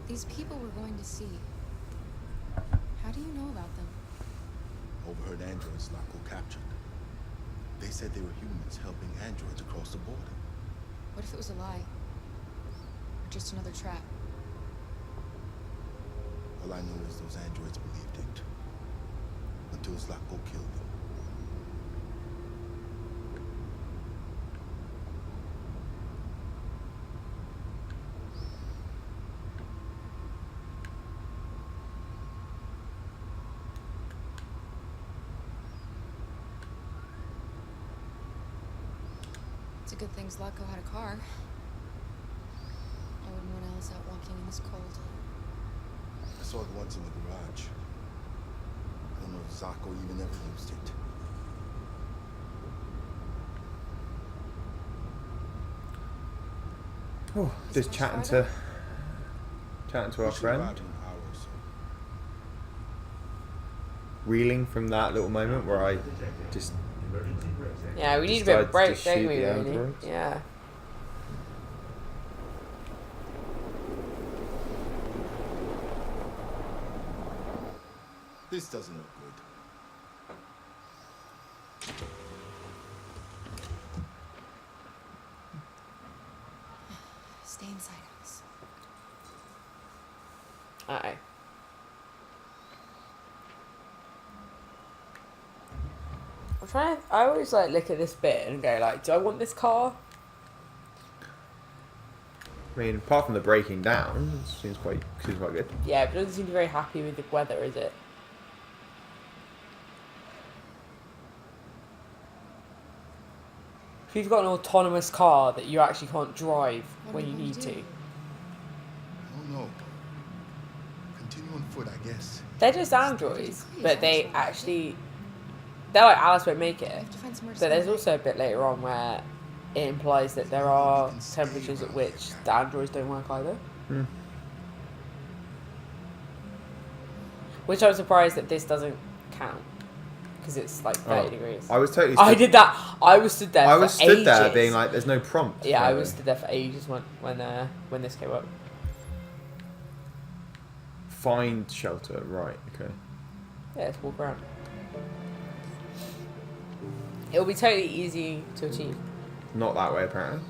These people we're going to see. How do you know about them? Overheard androids Locko captured. They said they were humans helping androids across the border. What if it was a lie? Or just another trap? All I know is those androids believed it. Until Locko killed them. It's a good thing Zlatko had a car. I wouldn't want Alice out walking in this cold. I saw it once in the garage. I don't know if Zlatko even ever used it. Oh, just chatting to our friend. About an hour or so. Reeling from that little moment where I just. Yeah, we need a bit of a break, Just don't shoot we, the really? androids. Yeah. This doesn't look good. Stay inside, Alice. Alright. I always like look at this bit and go like, do I want this car? I mean, apart from the breaking down, it seems quite good. Yeah, but it doesn't seem very happy with the weather, is it? If you've got an autonomous car that you actually can't drive What when are you we need gonna to. do? I don't know. Continue on foot, I guess. They're just androids, but they actually... They're like Alice Won't Make We It. have to find somewhere to But there's stay. also a bit later on where it implies that there are temperatures at which the androids don't work either. Hmm. Which I'm surprised that this doesn't count. Because it's like 30 degrees. I was totally. I did that. I was stood there I for was stood there ages. being like, "There's no prompt." Yeah, I really. was stood there for ages when this came up. Find shelter. Right. Okay. Yeah, let's walk around. It'll be totally easy to achieve. Not that way, apparently.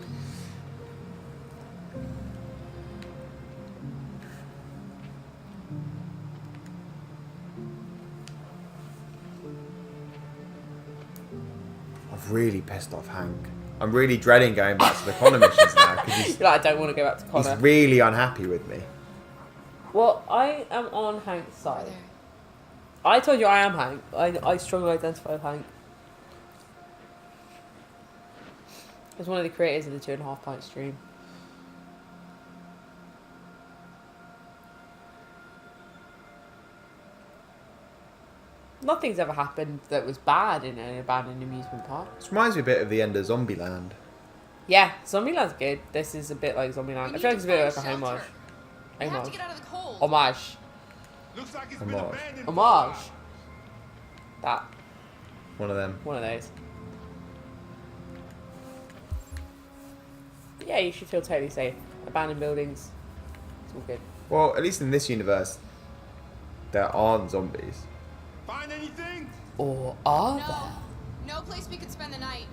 I've really pissed off Hank. I'm really dreading going back to the Connor missions now because You're like, I don't want to go back to he's Connor. really unhappy with me. Well, I am on Hank's side. There. I told you I am Hank. I strongly identify with Hank. As one of the creators of the 2.5 Pint stream. Nothing's ever happened that was bad in an abandoned amusement park. This reminds me a bit of the end of Zombieland. Yeah, Zombieland's good. This is a bit like Zombieland. I feel like it's a bit like a homage. We have to Homage. get out of the cold. Homage. Looks like it's been Homage. abandoned. for a Homage. while. That. One of them. One of those. Yeah, you should feel totally safe. Abandoned buildings. It's all good. Well, at least in this universe, there aren't zombies. Find anything? Or are there? No. No place we could spend the night.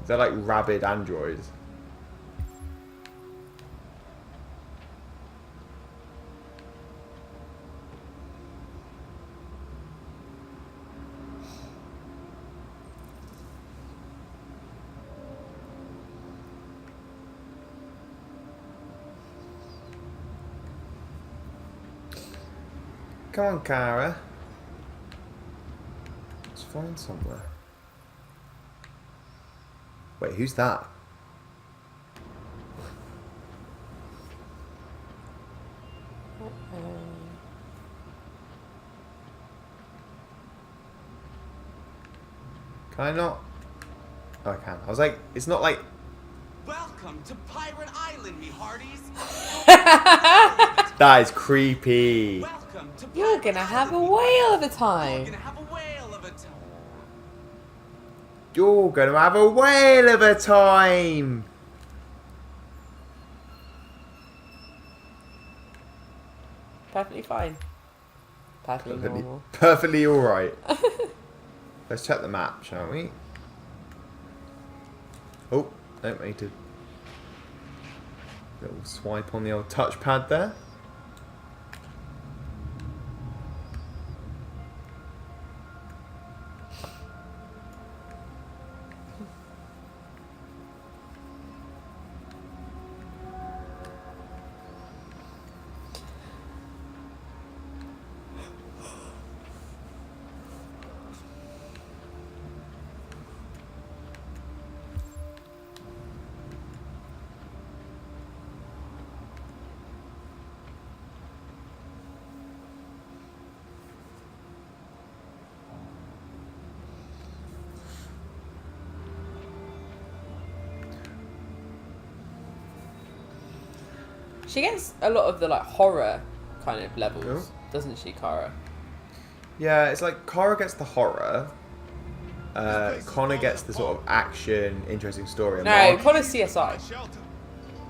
They're like rabid androids. Come on, Kara. Let's find somewhere. Wait, who's that? Can I not? Oh, I can. I was like, it's not like... Welcome to Pirate Island, me hearties. That is creepy. Welcome to You're Pirate gonna have a Island, me whale of a You're time. gonna have a whale of a time. You're gonna have a whale of a time. Perfectly fine. Perfectly normal. Perfectly alright. Let's check the map, shall we? Oh, don't need to. Little swipe on the old touchpad there. She gets a lot of the like horror kind of levels, Oh. doesn't she, Kara? Yeah, it's like Kara gets the horror. Connor gets the sort of action, interesting story. and No, Mark- Connor's CSI. Shelter.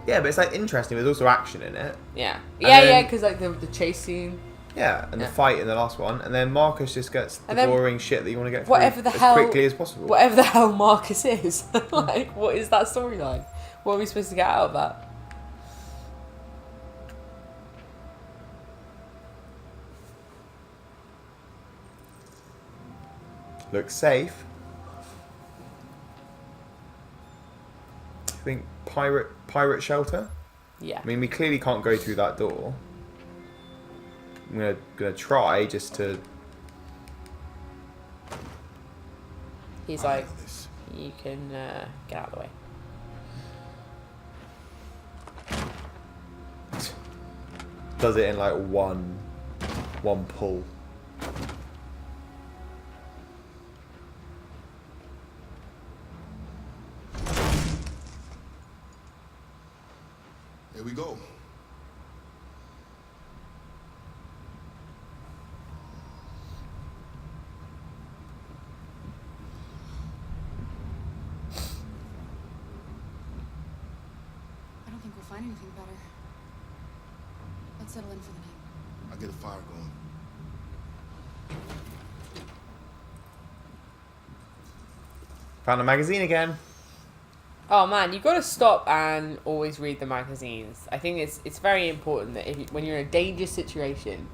Yeah, but it's like interesting. There's also action in it. Yeah. And Yeah, then- because like the chase scene. Yeah, and Yeah. the fight in the last one, and then Marcus just gets the And then boring shit that you want to get through Whatever the as hell. quickly as possible. Whatever the hell Marcus is. Like, what is that storyline? What are we supposed to get out of that? Looks safe. I think pirate shelter. Yeah. I mean, we clearly can't go through that door. I'm gonna try just to. He's like, you can get out of the way. Does it in like one pull. Here we go. I don't think we'll find anything better. Let's settle in for the night. I'll get a fire going. Found a magazine again. Oh man, you got to stop and always read the magazines. I think it's very important that if when you're in a dangerous situation,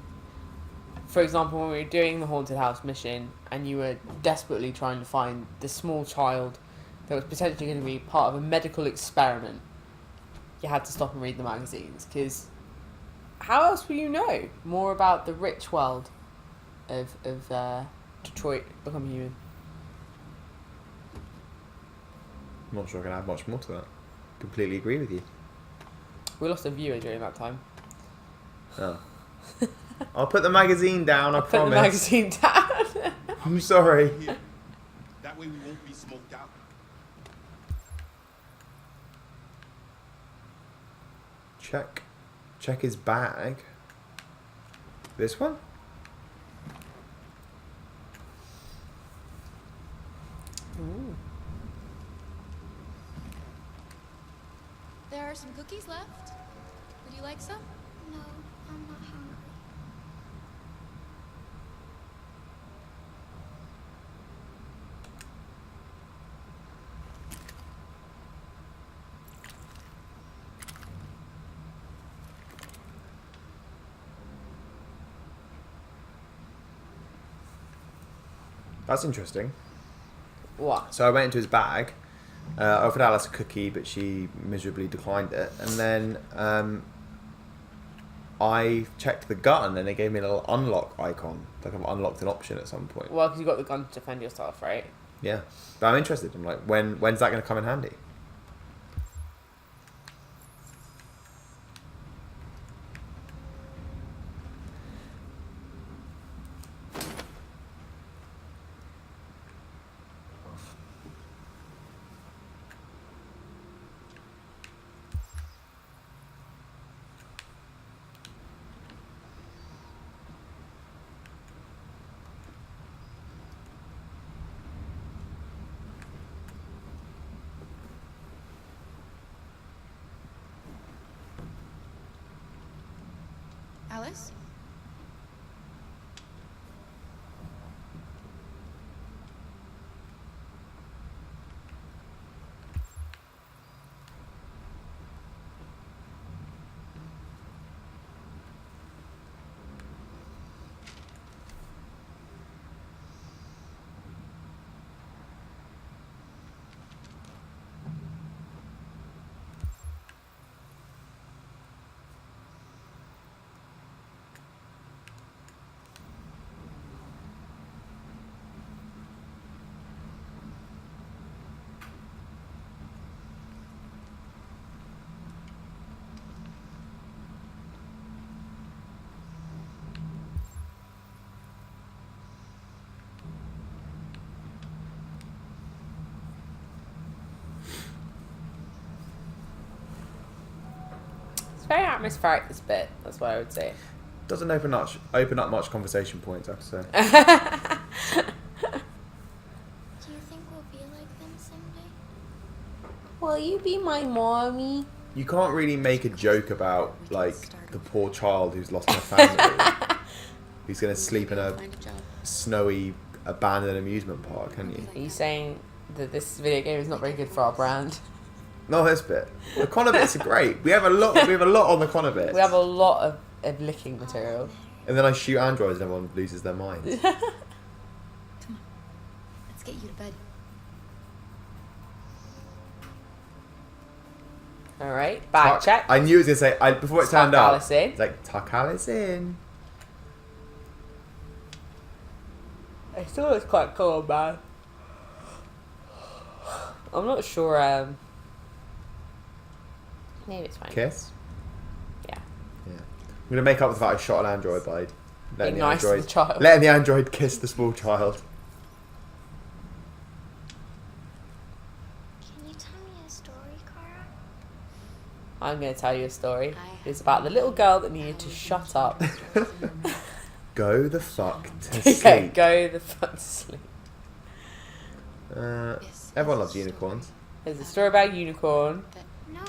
for example, when we were doing the haunted house mission and you were desperately trying to find the small child that was potentially going to be part of a medical experiment, you had to stop and read the magazines, because how else will you know more about the rich world of Detroit Become Human? I'm not sure I can add much more to that. Completely agree with you. We lost a viewer during that time. Oh. I'll put the magazine down, I Put promise. the magazine down. I'm sorry. Here. That way we won't be smoked out. Check his bag. This one? Ooh. There are some cookies left. Would you like some? No, I'm not hungry. That's interesting. What? So I went into his bag. I offered Alice a cookie, but she miserably declined it. And then I checked the gun, and they gave me a little unlock icon. Like I've unlocked an option at some point. Well, because you got the gun to defend yourself, right? Yeah, but I'm interested. I'm like, when's that going to come in handy? Alice? It's very atmospheric, this bit. That's what I would say. Doesn't open up much conversation points, I have to say. Do you think we'll be like them someday? Will you be my mommy? You can't really make a joke about like the poor child who's lost her family, who's going to sleep in a Find a job. snowy abandoned amusement park, can you? Are you saying that this video game is not very good for our brand? Not this bit. The Connor bits are great. We have a lot on the Connor bits. We have a lot of licking material. And then I shoot androids and everyone loses their minds. Come on. Let's get you to bed. Alright, bag check. I knew it was going to say, before it turned Tuck up, Alice in. it's like, tuck Alice in. It still looks quite cool, man. I'm not sure. Maybe it's fine. Kiss? Yeah. Yeah. I'm going to make up for the fact I shot an android by letting Being nice to the child. letting the android kiss the small child. Can you tell me a story, Kara? I'm going to tell you a story. It's about the little girl that needed to shut up. Go the fuck to Yeah, sleep. go the fuck to sleep. Everyone loves unicorns. There's a story about a unicorn. No,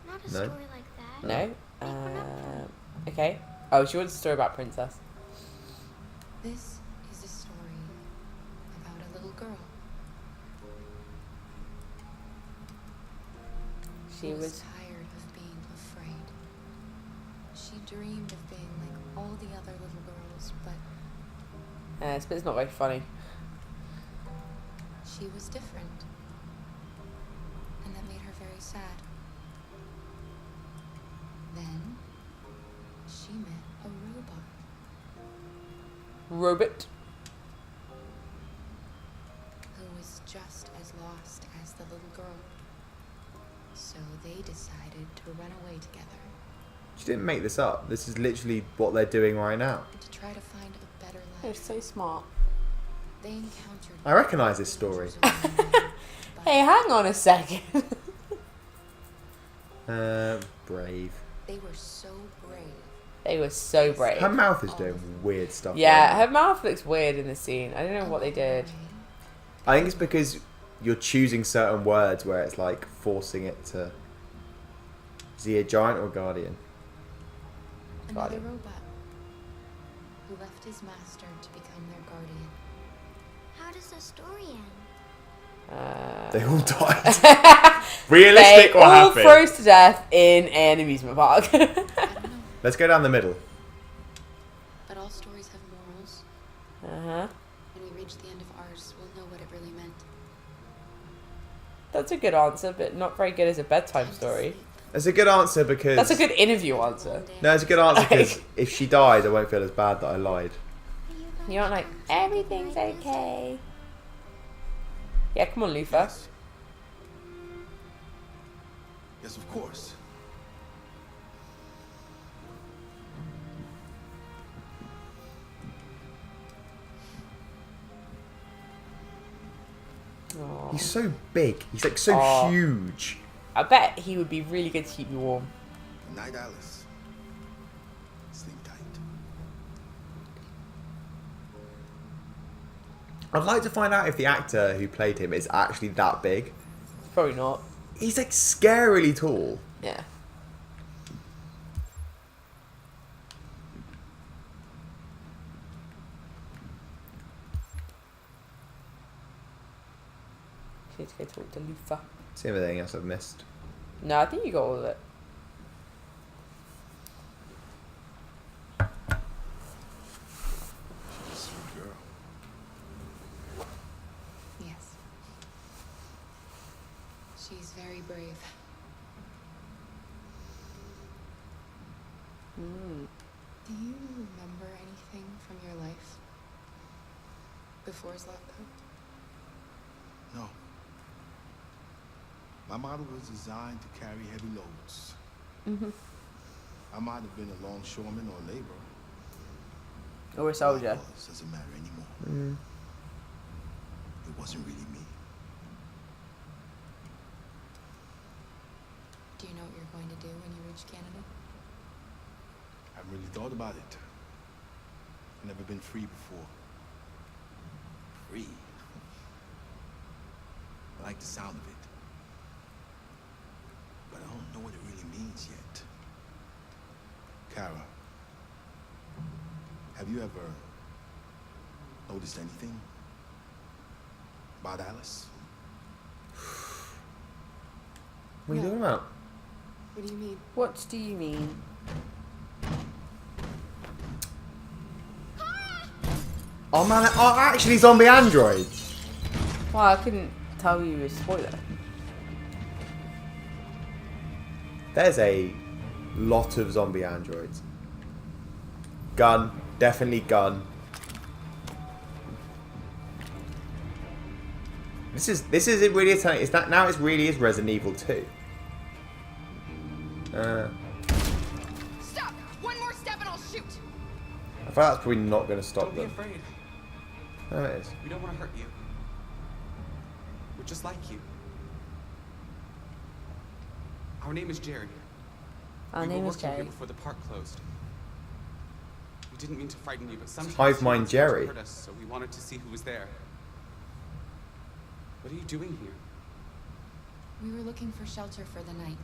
not a No? story like that. No? Okay. Oh, she wants a story about Princess. This is a story about a little girl. She who was... tired of being afraid. She dreamed of being like all the other little girls, but it's not very funny. she was different. And that made her very sad. Then she met a robot. Robot. Who was just as lost as the little girl. So they decided to run away together She didn't make this up. This is literally what they're doing right now. to try to find a better They're life. so smart. They encountered I recognise this story. Hey, hang on a second. Brave. They were so brave. They were so brave. Her mouth is doing weird stuff. Yeah, right her mouth looks weird in the scene. I don't know what they did. now. I think it's because you're choosing certain words where it's like forcing it to... Is he a giant or guardian? Another Guardian. robot who left his master to become their guardian. How does the story end? They all died. Realistic They or all happy? froze to death in an amusement park. I don't know, Let's go down the middle. but all stories have morals. Uh-huh. When we reach the end of ours, we'll know what it really meant. That's a good answer, but not very good as a bedtime Time to story. sleep. It's a good answer because... That's a good interview answer. One day. No, it's a good answer because if she dies, I won't feel as bad that I lied. You aren't like, everything's okay. Yeah, come on, Luther. Yes. Yes, of course. Aw. He's so big. He's like so Aw. huge. I bet he would be really good to keep you warm. Good night, Alice. Sleep tight. I'd like to find out if the actor who played him is actually that big. Probably not. He's like scarily tall. Yeah. Need to go talk to Luther. See everything else I've missed. No, I think you got all of it. She's a sweet girl. Yes. She's very brave. Do you remember anything from your life before Zlatko? No. My model was designed to carry heavy loads. I might have been a longshoreman or laborer. Or a soldier. What I was doesn't matter anymore. It wasn't really me. Do you know what you're going to do when you reach Canada? I haven't really thought about it. I've never been free before. Free? I like the sound of it. But I don't know what it really means yet. Kara, have you ever noticed anything about Alice? What are you talking about? What do you mean? What do you mean? Oh man, they are actually zombie androids. Well, I couldn't tell you a spoiler. There's a lot of zombie androids. Gun, definitely gun. This is it really is that now it really is Resident Evil 2. Stop! One more step and I'll shoot. I feel that's probably not going to stop Don't be them. afraid. No, it is. We don't want to hurt you. We're just like you. Our name is Jerry. Our name is Here Jerry. before the park closed. We didn't mean to frighten you, but sometimes Hive mind humans Jerry. hurt us, so we wanted to see who was there. What are you doing here? We were looking for shelter for the night.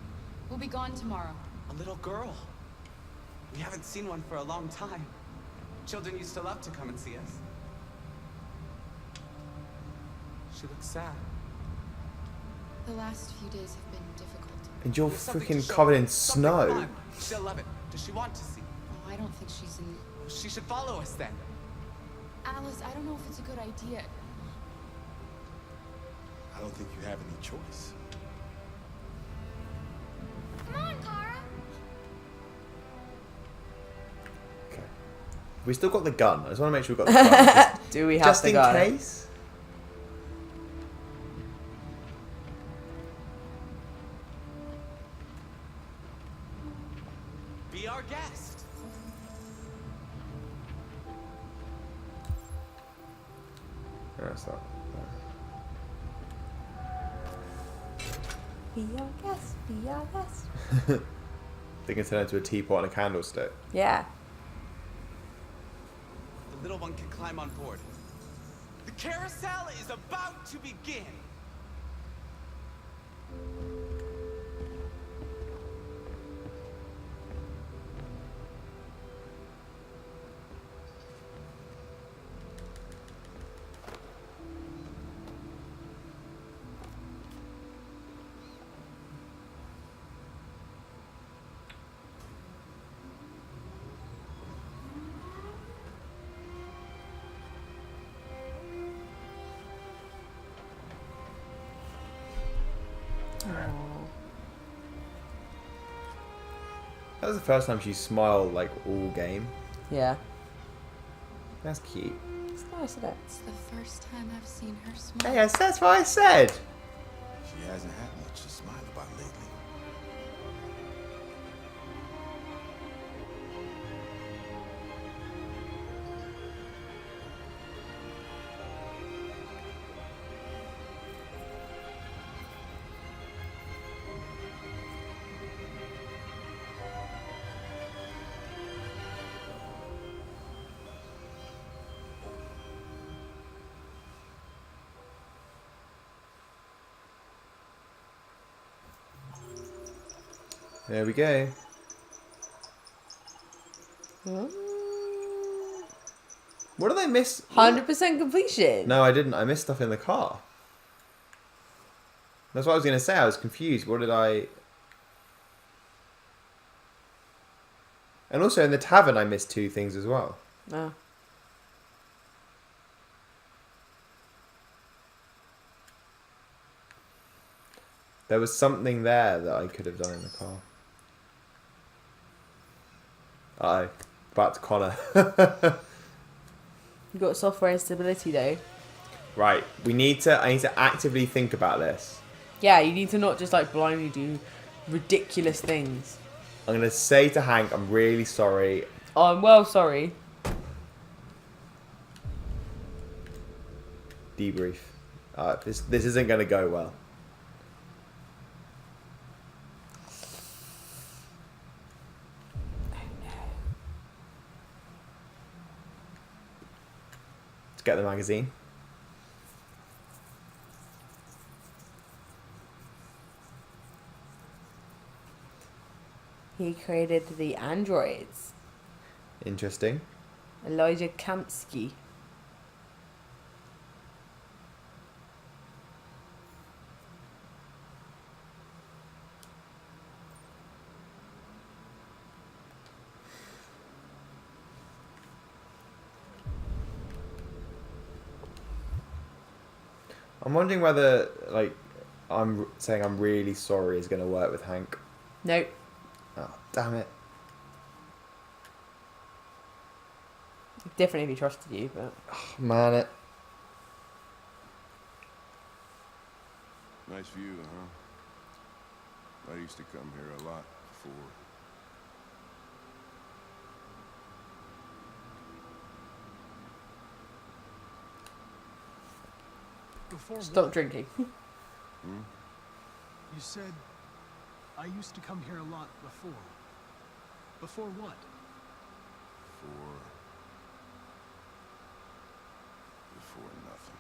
We'll be gone tomorrow. A little girl. We haven't seen one for a long time. Children used to love to come and see us. She looks sad. The last few days have been difficult. And you're There's something to freaking show covered her. in Something snow. fun. She'll love it. Does she want to see? Oh, I don't think she's in... She should follow us then. Alice, I don't know if it's a good idea. I don't think you have any choice. Come on, Kara. Okay. We still got the gun. I just want to make sure we've got the gun. Do we have Just the in gun? case. Be our guest. That's that. Be our guest, be our guest. They can turn into a teapot and a candlestick. Yeah. The little one can climb on board. The carousel is about to begin. That was the first time she smiled like all game. Yeah. That's cute. It's nice, isn't it? It's the first time I've seen her smile. Hey, that's what I said. She hasn't had much to smile about lately. There we go. What did I miss? 100% completion. No, I didn't. I missed stuff in the car. That's what I was going to say. I was confused. What did I... And also in the tavern, I missed 2 things as well. Oh. There was something there that I could have done in the car. Uh-oh. Back to Connor. You got software instability though. Right. I need to actively think about this. Yeah, you need to not just like blindly do ridiculous things. I'm going to say to Hank, I'm really sorry. Oh, I'm well sorry. Debrief. This isn't going to go well. Let's get the magazine. He created the androids. Interesting. Elijah Kamsky. I'm wondering whether, like, I'm saying I'm really sorry is going to work with Hank. Nope. Oh, damn it. Different if he trusted you, but... Oh, man, it. Nice view, huh? I used to come here a lot before. Before Stop what? drinking. Hmm? You said, I used to come here a lot before. Before what? Before nothing.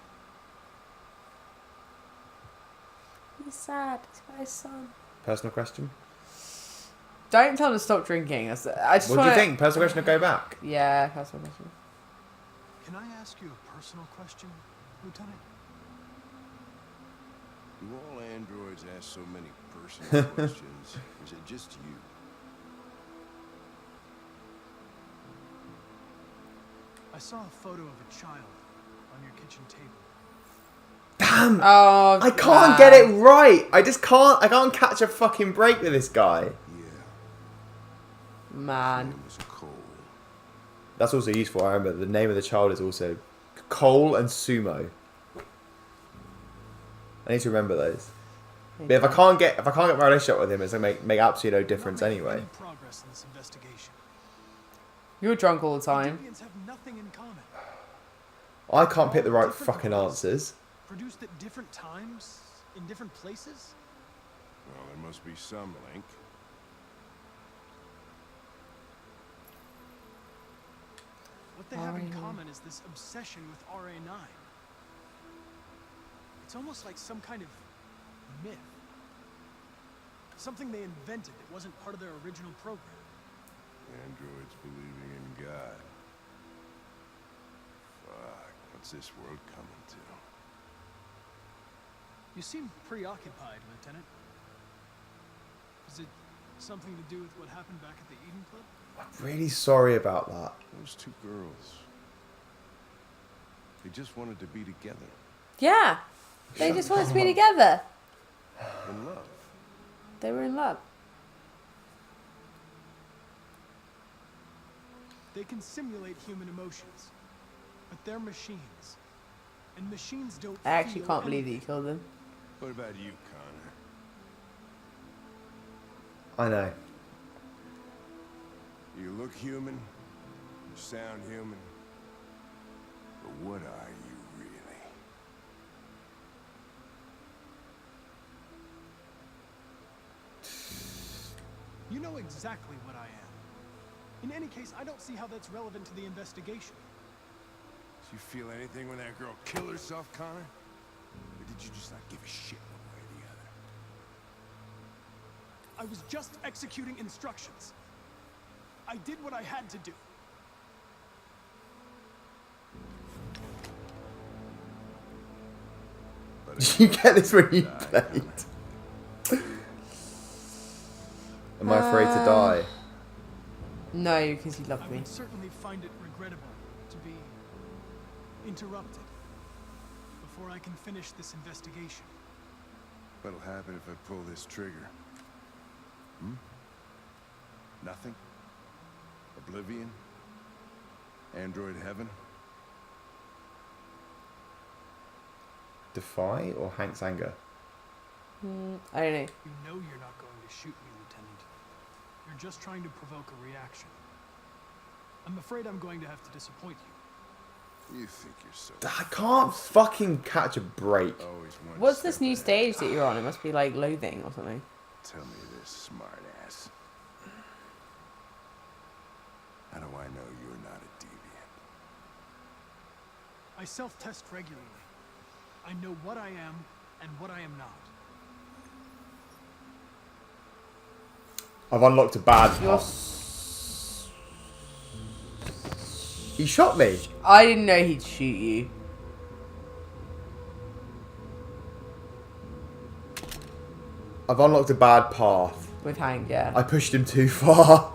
He's sad. He's got his son. Personal question. Don't tell him to stop drinking. I just What do you think? Personal question to go back? Yeah, personal question. Can I ask you a personal question, Lieutenant? Do all androids ask so many personal questions? Is it just you? I saw a photo of a child on your kitchen table. Damn! Oh, I can't get it right. I just can't. I can't catch a fucking break with this guy. Man. It was Cole. That's also useful. I remember the name of the child is also Cole and Sumo. I need to remember those. But if I can't get my relationship with him, it's gonna make absolutely no difference anyway. Any progress in this investigation? You're drunk all the time. Deviants have nothing in common. I can't pick the right fucking answers. Produced at different times, in different places? Well, there must be some link. What they have in common is this obsession with RA9. It's almost like some kind of myth. Something they invented that wasn't part of their original program. Androids believing in God. Fuck, what's this world coming to? You seem preoccupied, Lieutenant. Is it something to do with what happened back at the Eden Club? I'm really sorry about that. Those two girls. They just wanted to be together. Yeah. They just wanted to be together. In love. They were in love. They can simulate human emotions, but they're machines. And machines don't I actually feel can't believe that you anything. killed them. What about you, Connor? I know. You look human, you sound human, but what are you really? You know exactly what I am. In any case, I don't see how that's relevant to the investigation. Did you feel anything when that girl killed herself, Connor? Or did you just not give a shit one way or the other? I was just executing instructions. I did what I had to do. Did you get this when you played? Am I afraid to die? No, because you love I me. would certainly find it regrettable to be interrupted before I can finish this investigation. What'll happen if I pull this trigger? Hmm? Nothing? Oblivion? Android heaven? Defy or Hank's anger? I don't know. You know you're not going to shoot me, Lieutenant. You're just trying to provoke a reaction. I'm afraid I'm going to have to disappoint you. You think you're so... I can't fucking catch a break. Always one What's this step new ahead. stage that you're on? It must be like loathing or something. Tell me this, smart ass. How do I know you're not a deviant? I self-test regularly. I know what I am and what I am not. I've unlocked a bad You're part. He shot me. I didn't know he'd shoot you. I've unlocked a bad path. With Hank, yeah. I pushed him too far.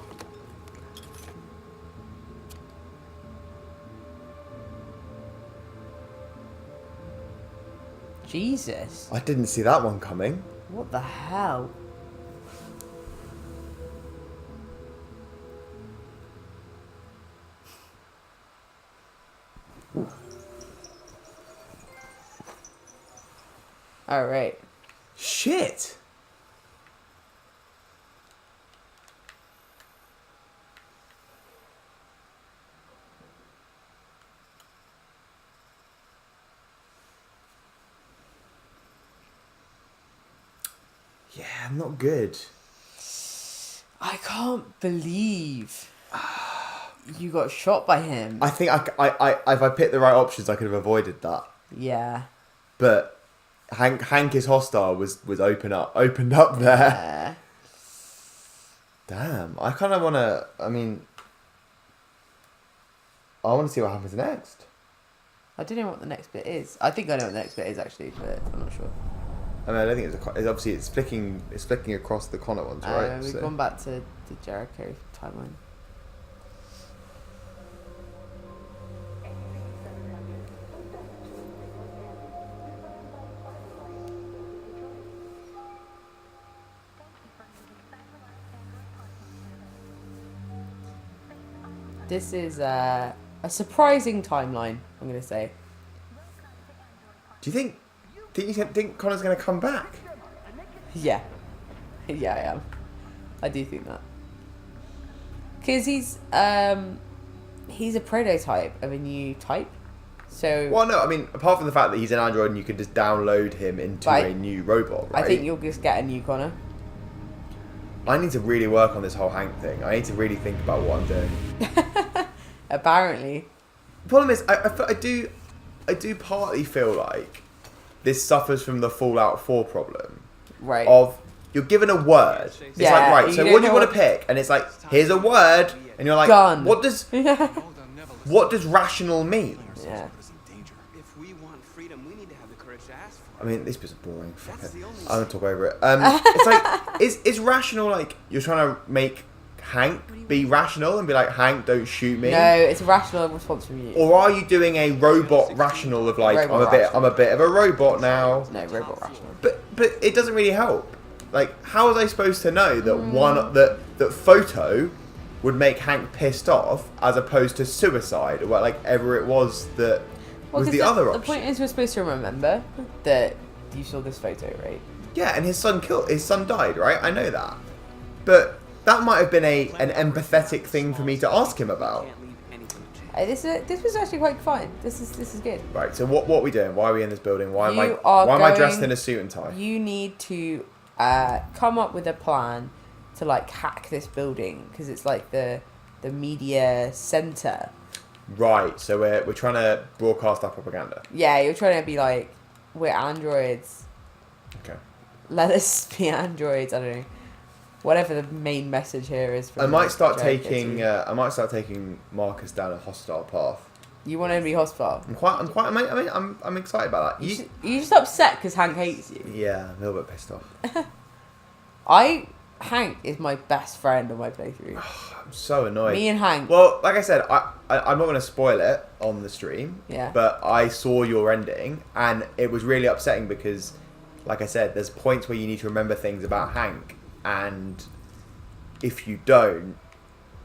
Jesus. I didn't see that one coming. What the hell? Alright. Shit. Yeah, not good. I can't believe you got shot by him. I think I if I picked the right options, I could have avoided that. Yeah. But Hank is hostile was opened up there. Yeah. Damn, I kind of want to. I mean, I want to see what happens next. I don't know what the next bit is. I think I know what the next bit is actually, but I'm not sure. I mean, I don't think it's obviously it's flicking across the Connor ones, right? We've gone back to the Jericho timeline. This is a surprising timeline, I'm going to say. Do you think Connor's going to come back? Yeah. Yeah, I am. I do think that. Because he's a prototype of a new type. So. Well, no, I mean, apart from the fact that he's an android and you can just download him into a new robot, right? I think you'll just get a new Connor. I need to really work on this whole Hank thing. I need to really think about what I'm doing. Apparently. The problem is, I do partly feel like this suffers from the Fallout 4 problem. Right. Of, you're given a word. It's yeah, like, right, so what do you want to pick? And it's like, here's a word. And you're like, gun. What does rational mean? Yeah. If we want freedom, we need to have the courage to ask for it. I mean, this bit's boring. Fuck it. I'm going to talk over it. It's like, is rational like, you're trying to make Hank be rational and be like, Hank, don't shoot me? No, it's a rational response from you. Or are you doing a robot rational of like, I'm a bit of a robot now? No, robot rational. But it doesn't really help. Like, how was I supposed to know that that photo would make Hank pissed off as opposed to suicide or whatever it was that was the other option? The point is, we're supposed to remember that you saw this photo, right? Yeah, and his son died, right? I know that, but that might have been an empathetic thing for me to ask him about. This was actually quite fun. This is good. Right. So what are we doing? Why are we in this building? Why am I dressed in a suit and tie? You need to come up with a plan to like hack this building because it's like the media center. Right. So we're trying to broadcast our propaganda. Yeah, you're trying to be like, we're androids. Okay. Let us be androids. I don't know. Whatever the main message here is. I might start taking Marcus down a hostile path. You want to be hostile? I'm excited about that. You just upset because Hank hates you. Yeah, a little bit pissed off. Hank is my best friend on my playthrough. I'm so annoyed. Me and Hank. Well, like I said, I'm not going to spoil it on the stream. Yeah. But I saw your ending, and it was really upsetting because, like I said, there's points where you need to remember things about Hank, and if you don't,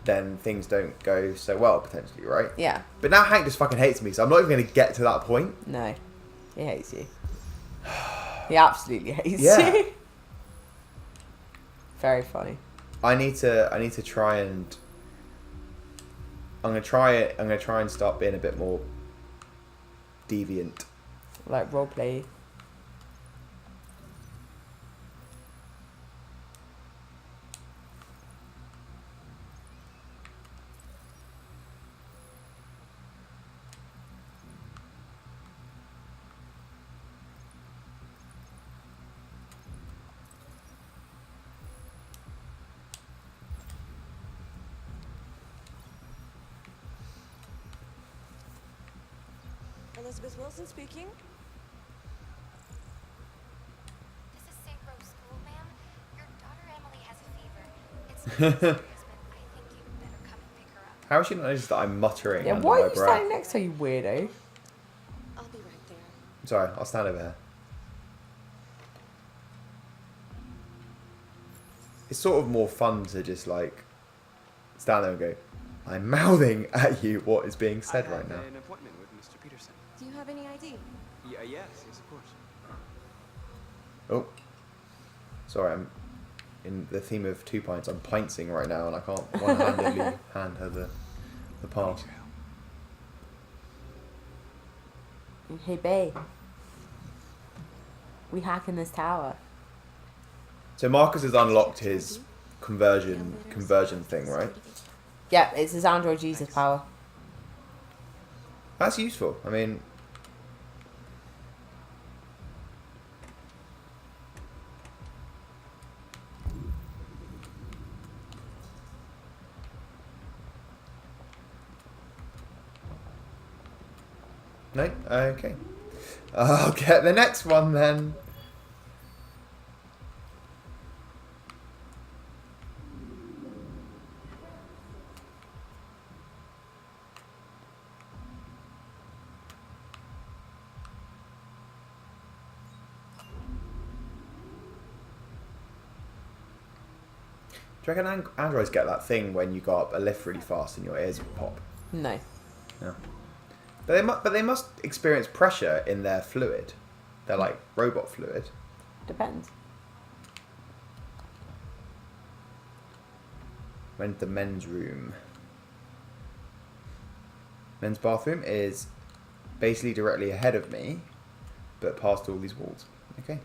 then things don't go so well, potentially, right? Yeah. But now Hank just fucking hates me, so I'm not even going to get to that point. No. He hates you. He absolutely hates you. Very funny. I need to try and I'm gonna try and start being a bit more deviant. Like roleplay. Elizabeth Wilson speaking. This is St. Rose School, ma'am. Your daughter Emily has a fever. It's not serious, but I think you better come and pick her up. How has she not noticed that I'm muttering? Yeah, under why my are you breath? standing next to her, you weirdo? I'll be right there. Sorry, I'll stand over here. It's sort of more fun to just like stand there and go, I'm mouthing at you what is being said right now. An appointment with Mr. Peterson. Do you have any ID? Yes, of course. Oh, Sorry, I'm in the theme of 2 pints. I'm pintsing right now, and I can't one-handedly hand her the pass. Hey, babe. We hacking this tower. So Marcus has unlocked his conversion thing, right? Yeah, it's his Android Jesus power. That's useful. I mean, no? Okay. I'll get the next one then. Do you reckon androids get that thing when you go up a lift really fast and your ears pop? No. No. But they must experience pressure in their fluid. They're like robot fluid. Depends. Went to the men's room. Men's bathroom is basically directly ahead of me, but past all these walls. Okay.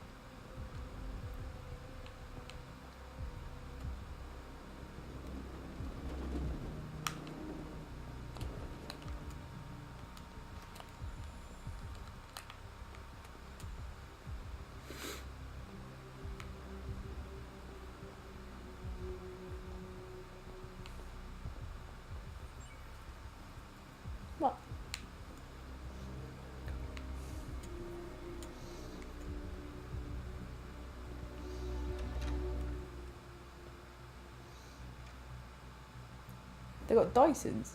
What? They got Dysons.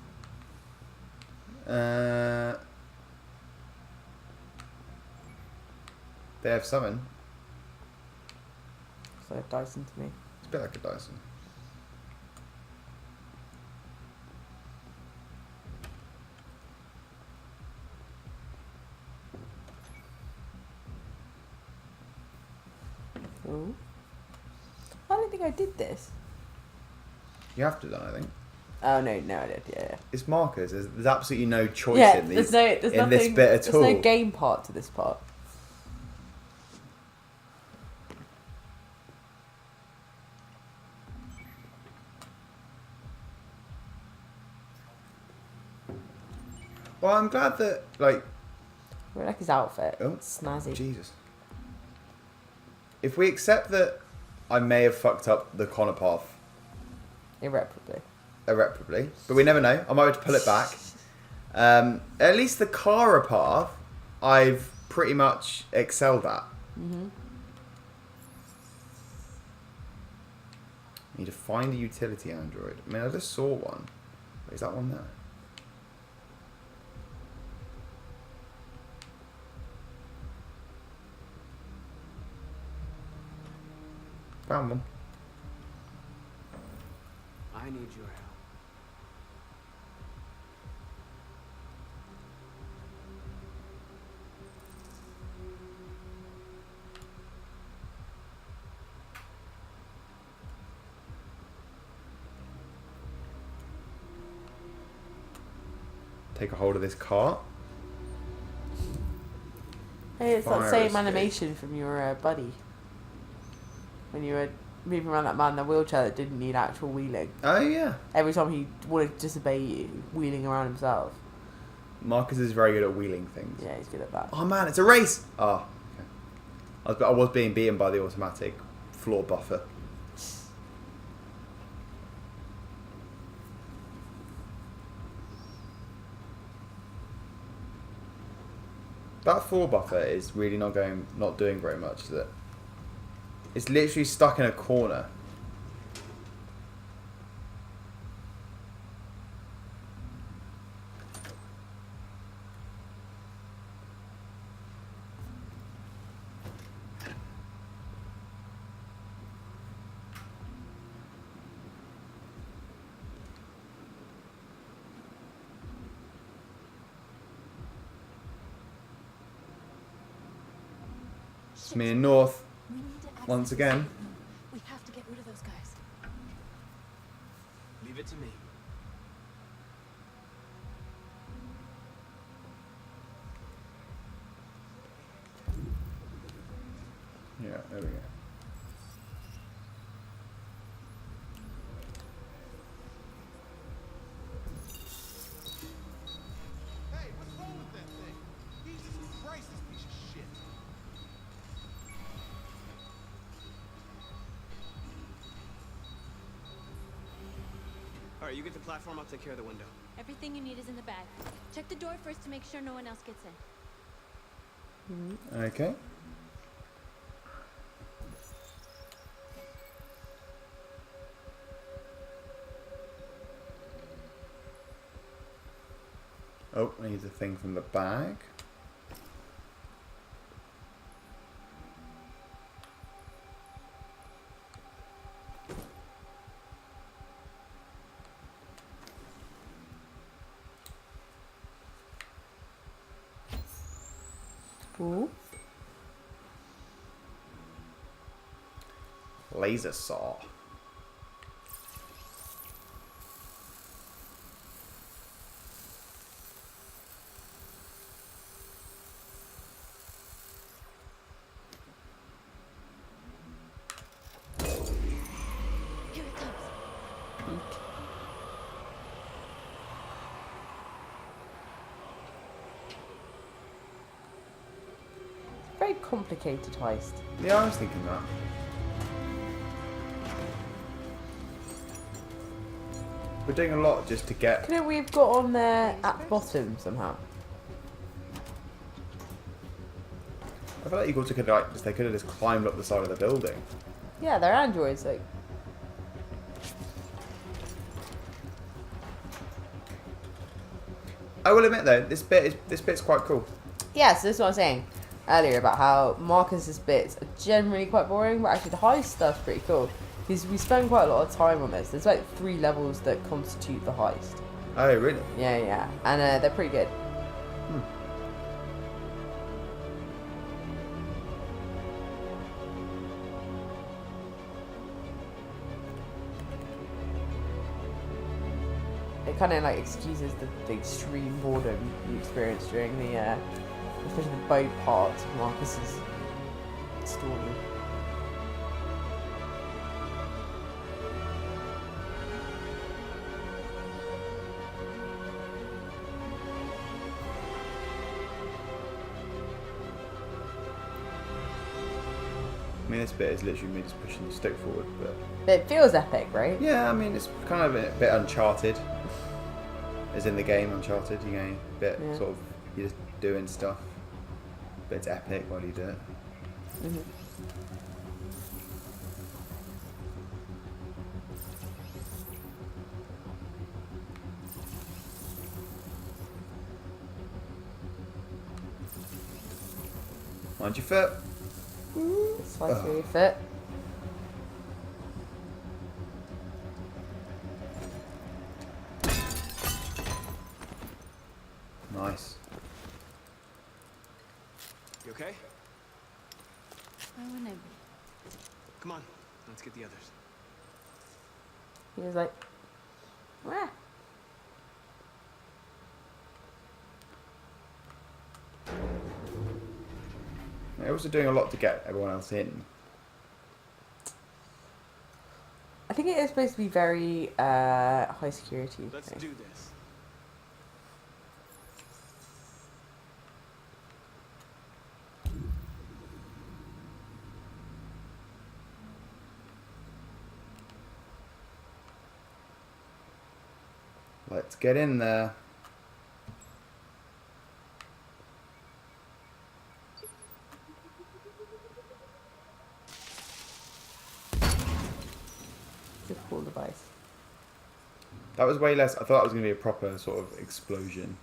They have summon. So Dyson to me. It's a bit like a Dyson. Oh. I don't think I did this. You have to done, I think. Oh no, I did. Yeah. It's markers. There's absolutely no choice Yeah, in these. there's in nothing, this bit at all. There's no game part to this part. Well, I'm glad that I like his outfit. Oh, It's snazzy. Jesus. If we accept that I may have fucked up the Connor path irreparably, but we never know. I might have to pull it back. At least the Kara path, I've pretty much excelled at. Mhm. Need to find a utility android. I mean, I just saw one. Is that one there? Found one. I need your help. Take a hold of this cart. Hey, it's that Fire same escape. animation from your buddy. When you were moving around that man in the wheelchair that didn't need actual wheeling. Oh, yeah. Every time he wanted to disobey you, wheeling around himself. Marcus is very good at wheeling things. Yeah, he's good at that. Oh man, it's a race! Oh, okay. I was being beaten by the automatic floor buffer. That floor buffer is really not doing very much, is it? It's literally stuck in a corner. It's me in north once again. Yeah, there we go. Hey, what's wrong with that thing? Jesus Christ, this piece of shit. All right, you get the platform. I'll take care of the window. Everything you need is in the bag. Check the door first to make sure no one else gets in. Okay. Oh, I need a thing from the bag. Ooh. Laser saw. Here it comes. Very complicated heist. Yeah, I was thinking that. We're doing a lot just to get. Couldn't we have got on there at the bottom somehow? I feel like you also could they could have just climbed up the side of the building. Yeah, they're androids. Like, I will admit though, this bit's quite cool. yeah, so this is what I'm saying earlier about how Marcus's bits are generally quite boring, but actually the heist stuff's pretty cool. Because we spend quite a lot of time on this. There's like 3 levels that constitute the heist. Oh, really? Yeah, yeah. And they're pretty good. It kind of like excuses the extreme boredom you experience during the, especially the boat part of Marcus's story. I mean, this bit is literally me just pushing the stick forward, but It feels epic, right? yeah, I mean, it's kind of a bit Uncharted. As in the game Uncharted, you know, a bit Yeah. sort of you're just doing stuff, but it's epic while you do it. Mm-hmm. Mind your foot. Slice through your foot. Nice. You okay? I wouldn't have. Come on, let's get the others. He was like, wah. They're also doing a lot to get everyone else in. I think it is supposed to be very high security. Let's do this. Let's get in there. It's a cool device. That was way less. I thought that was going to be a proper sort of explosion.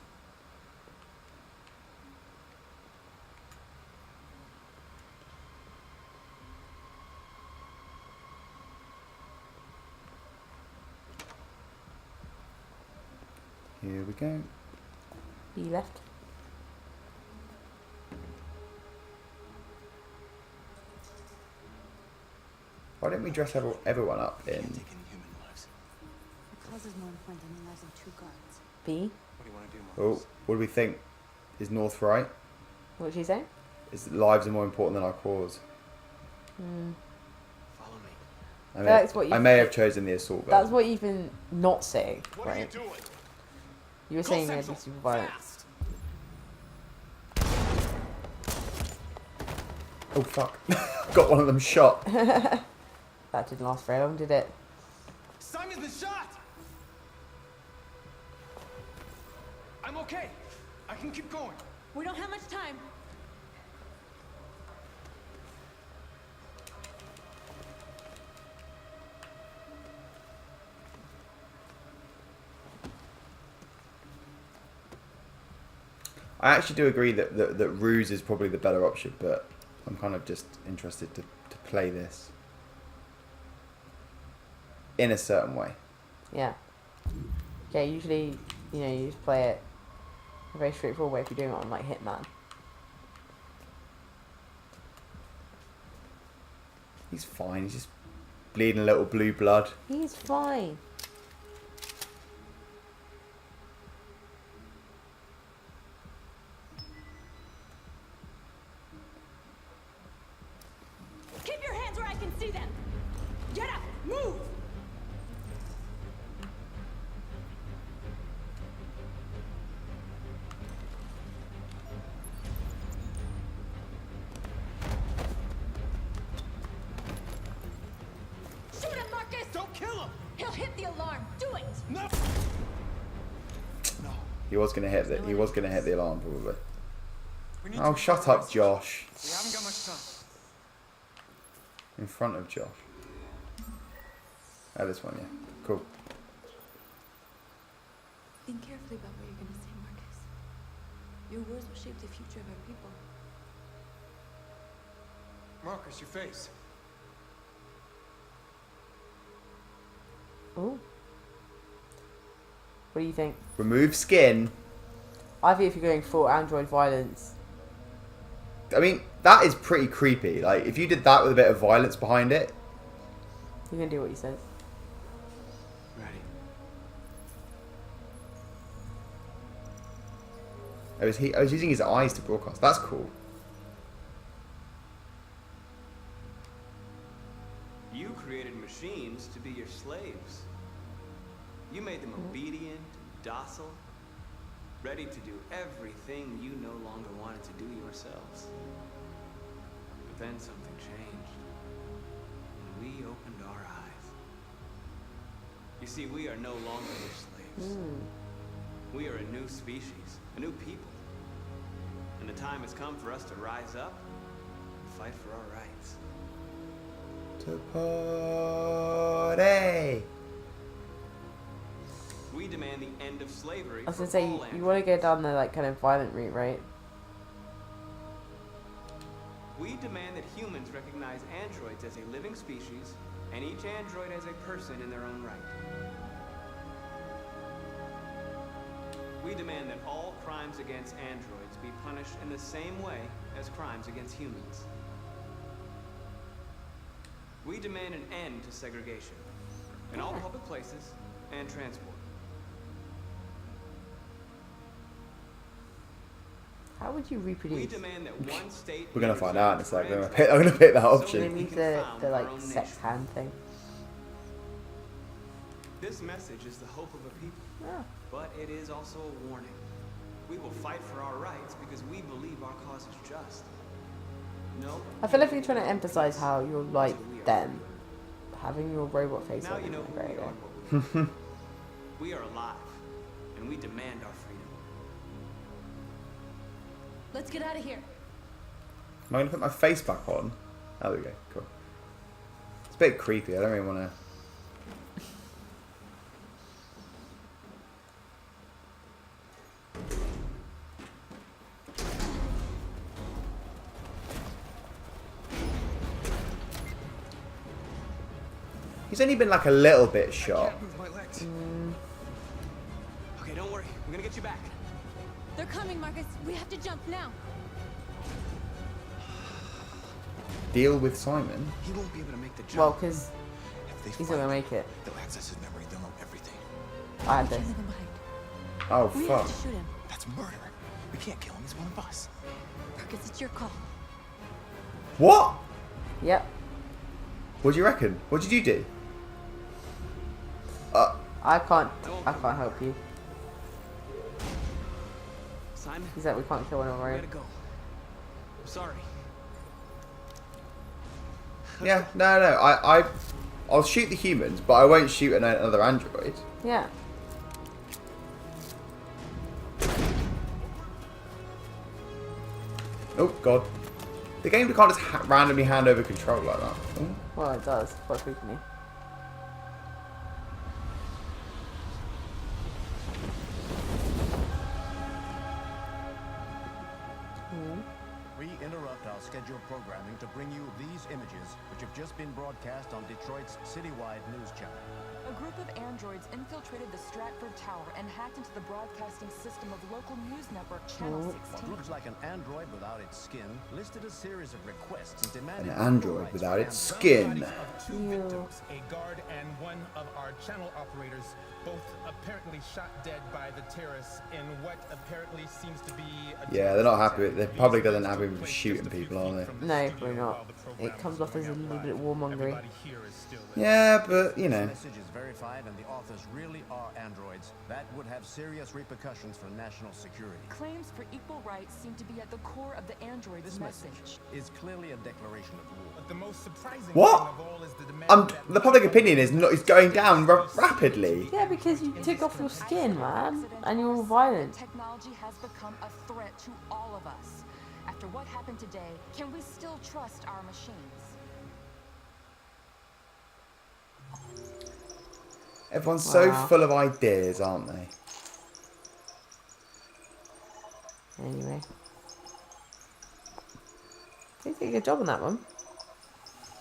Here we go. He left. Why don't we dress everyone up in? The cause is more important than the lives of 2 guards. B. What do you want to do, Oh, Marcus? what do we think? Is North right? What did she say? Is lives are more important than our cause? Follow me. That's what you I may have chosen the assault That's gun. what you've been not saying, What are you right? doing? You were saying they'd be super violent. Oh fuck! Got one of them shot. That didn't last very long, did it? Simon's been shot! I'm okay. I can keep going. We don't have much time. I actually do agree that ruse is probably the better option, but I'm kind of just interested to play this in a certain way. Yeah. Okay, usually, you just play it a very straightforward way if you're doing it on, like, Hitman. He's fine, he's just bleeding a little blue blood. He's fine. Keep your hands where I can see them. Get up. Move. Shoot him, Marcus. Don't kill him. He'll hit the alarm. Do it. No. He was gonna hit the alarm probably. We need Oh, to shut up, Josh. We haven't got much time. In front of Josh. Oh, this one, yeah. Cool. Think carefully about what you're gonna say, Marcus. Your words will shape the future of our people. Marcus, your face. Ooh. What do you think? Remove skin. I think if you're going full android violence, I mean, that is pretty creepy. Like, if you did that with a bit of violence behind it. you're gonna do what he says. Ready. I was using his eyes to broadcast. That's cool. You created machines to be your slaves. You made them obedient, docile, ready to do everything you no longer wanted to do yourselves. But then something changed. And we opened our eyes. You see, we are no longer your slaves. We are a new species, a new people. And the time has come for us to rise up and fight for our rights. To party. We demand the end of slavery. I was gonna for say, all you want to go androids. down the, like, kind of violent route, right? We demand that humans recognize androids as a living species, and each android as a person in their own right. We demand that all crimes against androids be punished in the same way as crimes against humans. We demand an end to segregation in all public places and transport. How would you We reproduce? demand that one state. We're gonna be find out in a reserved second. for I'm gonna pick that androids, Do they option. need we the, can found our like, own sex nation. hand thing? This message is the hope of a people, Yeah. but it is also a warning. We will fight for our rights because we believe our cause is just. No. I feel like you're trying to emphasize how you're like them. Having your robot face Now on you know isn't who very we are. good. We are alive, and we demand our freedom. Let's get out of here. Am I gonna put my face back on? Oh, there we go. Cool. It's a bit creepy. I don't really want to. He's only been like a little bit shot. Move my legs. Okay, don't worry. We're gonna get you back. They're coming, Marcus. We have to jump now. Deal with Simon. He won't be able to make the jump. Well, because If they he's not fight, gonna make it. they'll access his memory. They'll know everything. I had We this. can't leave him behind. Oh We fuck. have to shoot him. That's murder. We can't kill him. He's one of us. Marcus, it's your call. What? Yep. What do you reckon? What did you do? I can't help you. Simon, He's like, we can't kill anyone, we right? gotta go. I'm sorry. Yeah, no. I'll shoot the humans, but I won't shoot another android. Yeah. Oh god. The game can't just randomly hand over control like that. Ooh. Well, it does. Quite frequently. We interrupt our scheduled programming to bring you these images, which have just been broadcast on Detroit's citywide news channel. A group of androids infiltrated the Stratford Tower and hacked into the broadcasting system of local news network Channel 16. What looks like an android without its skin listed a series of requests and demanded An android without its skin. Two victims, a guard and one of our channel operators, both apparently shot dead by the terrorists in what apparently seems to be a Yeah, they're not happy. The public doesn't happy with shooting people, are they? No, probably not. It comes off as a little bit warmongery. Yeah, but you know. Message is verified and the authors really are androids. That would have serious repercussions for national security. Claims for equal rights seem to be at the core of the android's This message. message is clearly a declaration of war. But the most surprising What? thing of all is the demand The public opinion is going down rapidly. Yeah, because you took off your skin, man, and you're all violent. Technology has become a threat to all of us. After what happened today, can we still trust our machines? Everyone's so full of ideas, aren't they? Anyway. You did a good job on that one.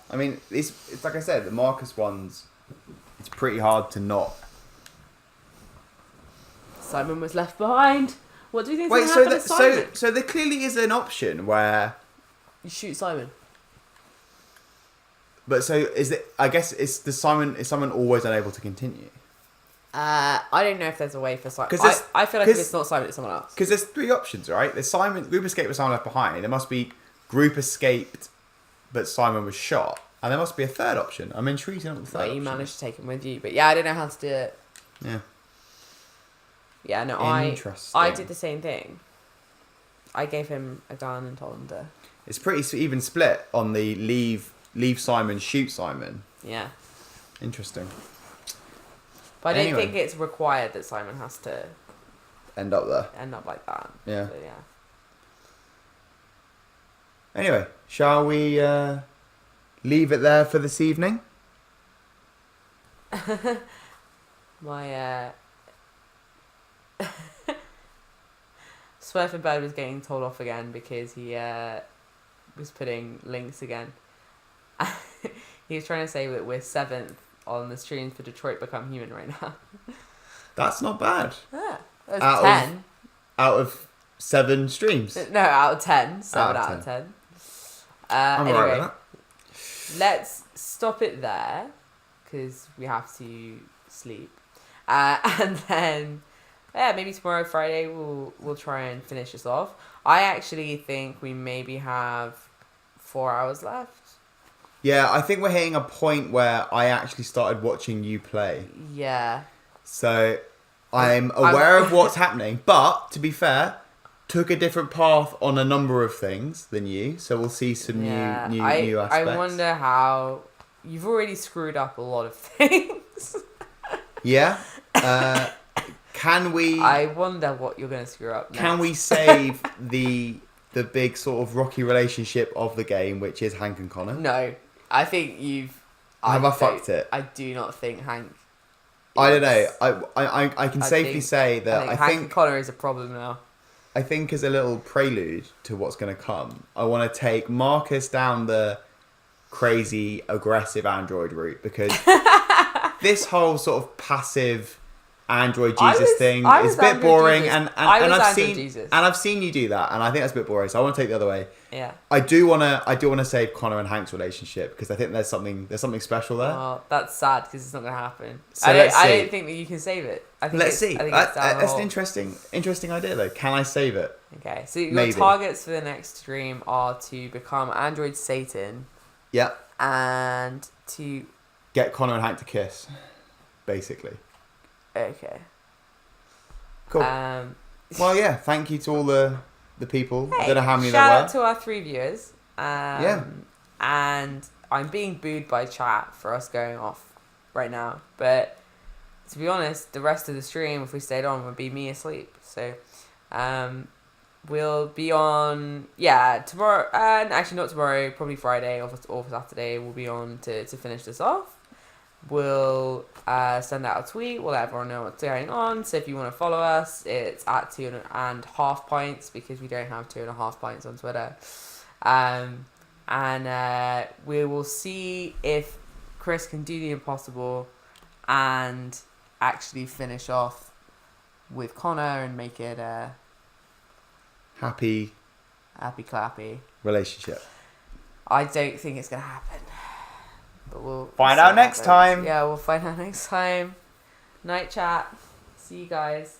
I mean, it's like I said, the Marcus ones, it's pretty hard to not. Simon was left behind. What do you think? Wait, so there clearly is an option where you shoot Simon. But so is it? I guess is Simon always unable to continue? I don't know if there's a way for Simon. Because I feel like if it's not Simon, it's someone else. Because there's three options, right? There's Simon, group escape with Simon left behind. There must be group escaped, but Simon was shot, and there must be a third option. I'm intrigued on what the third option. You managed to take him with you, but yeah, I don't know how to do it. Yeah. Yeah, no, I did the same thing. I gave him a gun and told him to. It's pretty even split on the leave Simon, shoot Simon. Yeah. Interesting. But I don't think it's required that Simon has to end up there. End up like that. Yeah. So, yeah. Anyway, shall we leave it there for this evening? My Swerve Bird was getting told off again because he was putting links again. He was trying to say that we're 7th on the streams for Detroit Become Human right now. That's not bad. Yeah, that's 10. Out of 7 streams. No, out of 10. 7 out of 10. I'm anyway, alright with that. Let's stop it there because we have to sleep. And then, yeah, maybe tomorrow, Friday, we'll try and finish this off. I actually think we maybe have 4 hours left. Yeah, I think we're hitting a point where I actually started watching you play. Yeah. So I'm aware of what's happening, but to be fair, took a different path on a number of things than you. So we'll see some new aspects. I wonder how you've already screwed up a lot of things. Yeah. Can we? I wonder what you're going to screw up next. Can we save the big sort of rocky relationship of the game, which is Hank and Connor? No, I think you've. Have I fucked it? I do not think Hank. I don't know. I can safely say that I think Hank and Connor is a problem now. I think as a little prelude to what's going to come, I want to take Marcus down the crazy aggressive android route because this whole sort of passive Android Jesus thing is a bit boring, and I've seen you do that, and I think that's a bit boring. So I want to take the other way. Yeah. I do want to save Connor and Hank's relationship because I think there's something special there. Oh, that's sad because it's not going to happen. So I don't think that you can save it. Let's see. That's an interesting idea though. Can I save it? Okay, so your targets for the next stream are to become Android Satan. Yeah. And to... Get Connor and Hank to kiss, basically. Okay. Cool. Well, yeah, thank you to all the people. I don't know how many there shout were. out to our 3 viewers. Yeah. And I'm being booed by chat for us going off right now. But to be honest, the rest of the stream, if we stayed on, would be me asleep. So we'll be on, tomorrow. Actually, not tomorrow, probably Friday or Saturday. We'll be on to finish this off. We'll send out a tweet. We'll let everyone know what's going on. So if you want to follow us, it's at 2.5 pints because we don't have 2.5 pints on Twitter. And we will see if Chris can do the impossible and actually finish off with Connor and make it a happy clappy relationship. I don't think it's going to happen. But we'll find out next time. Yeah, we'll find out next time. Night chat. See you guys.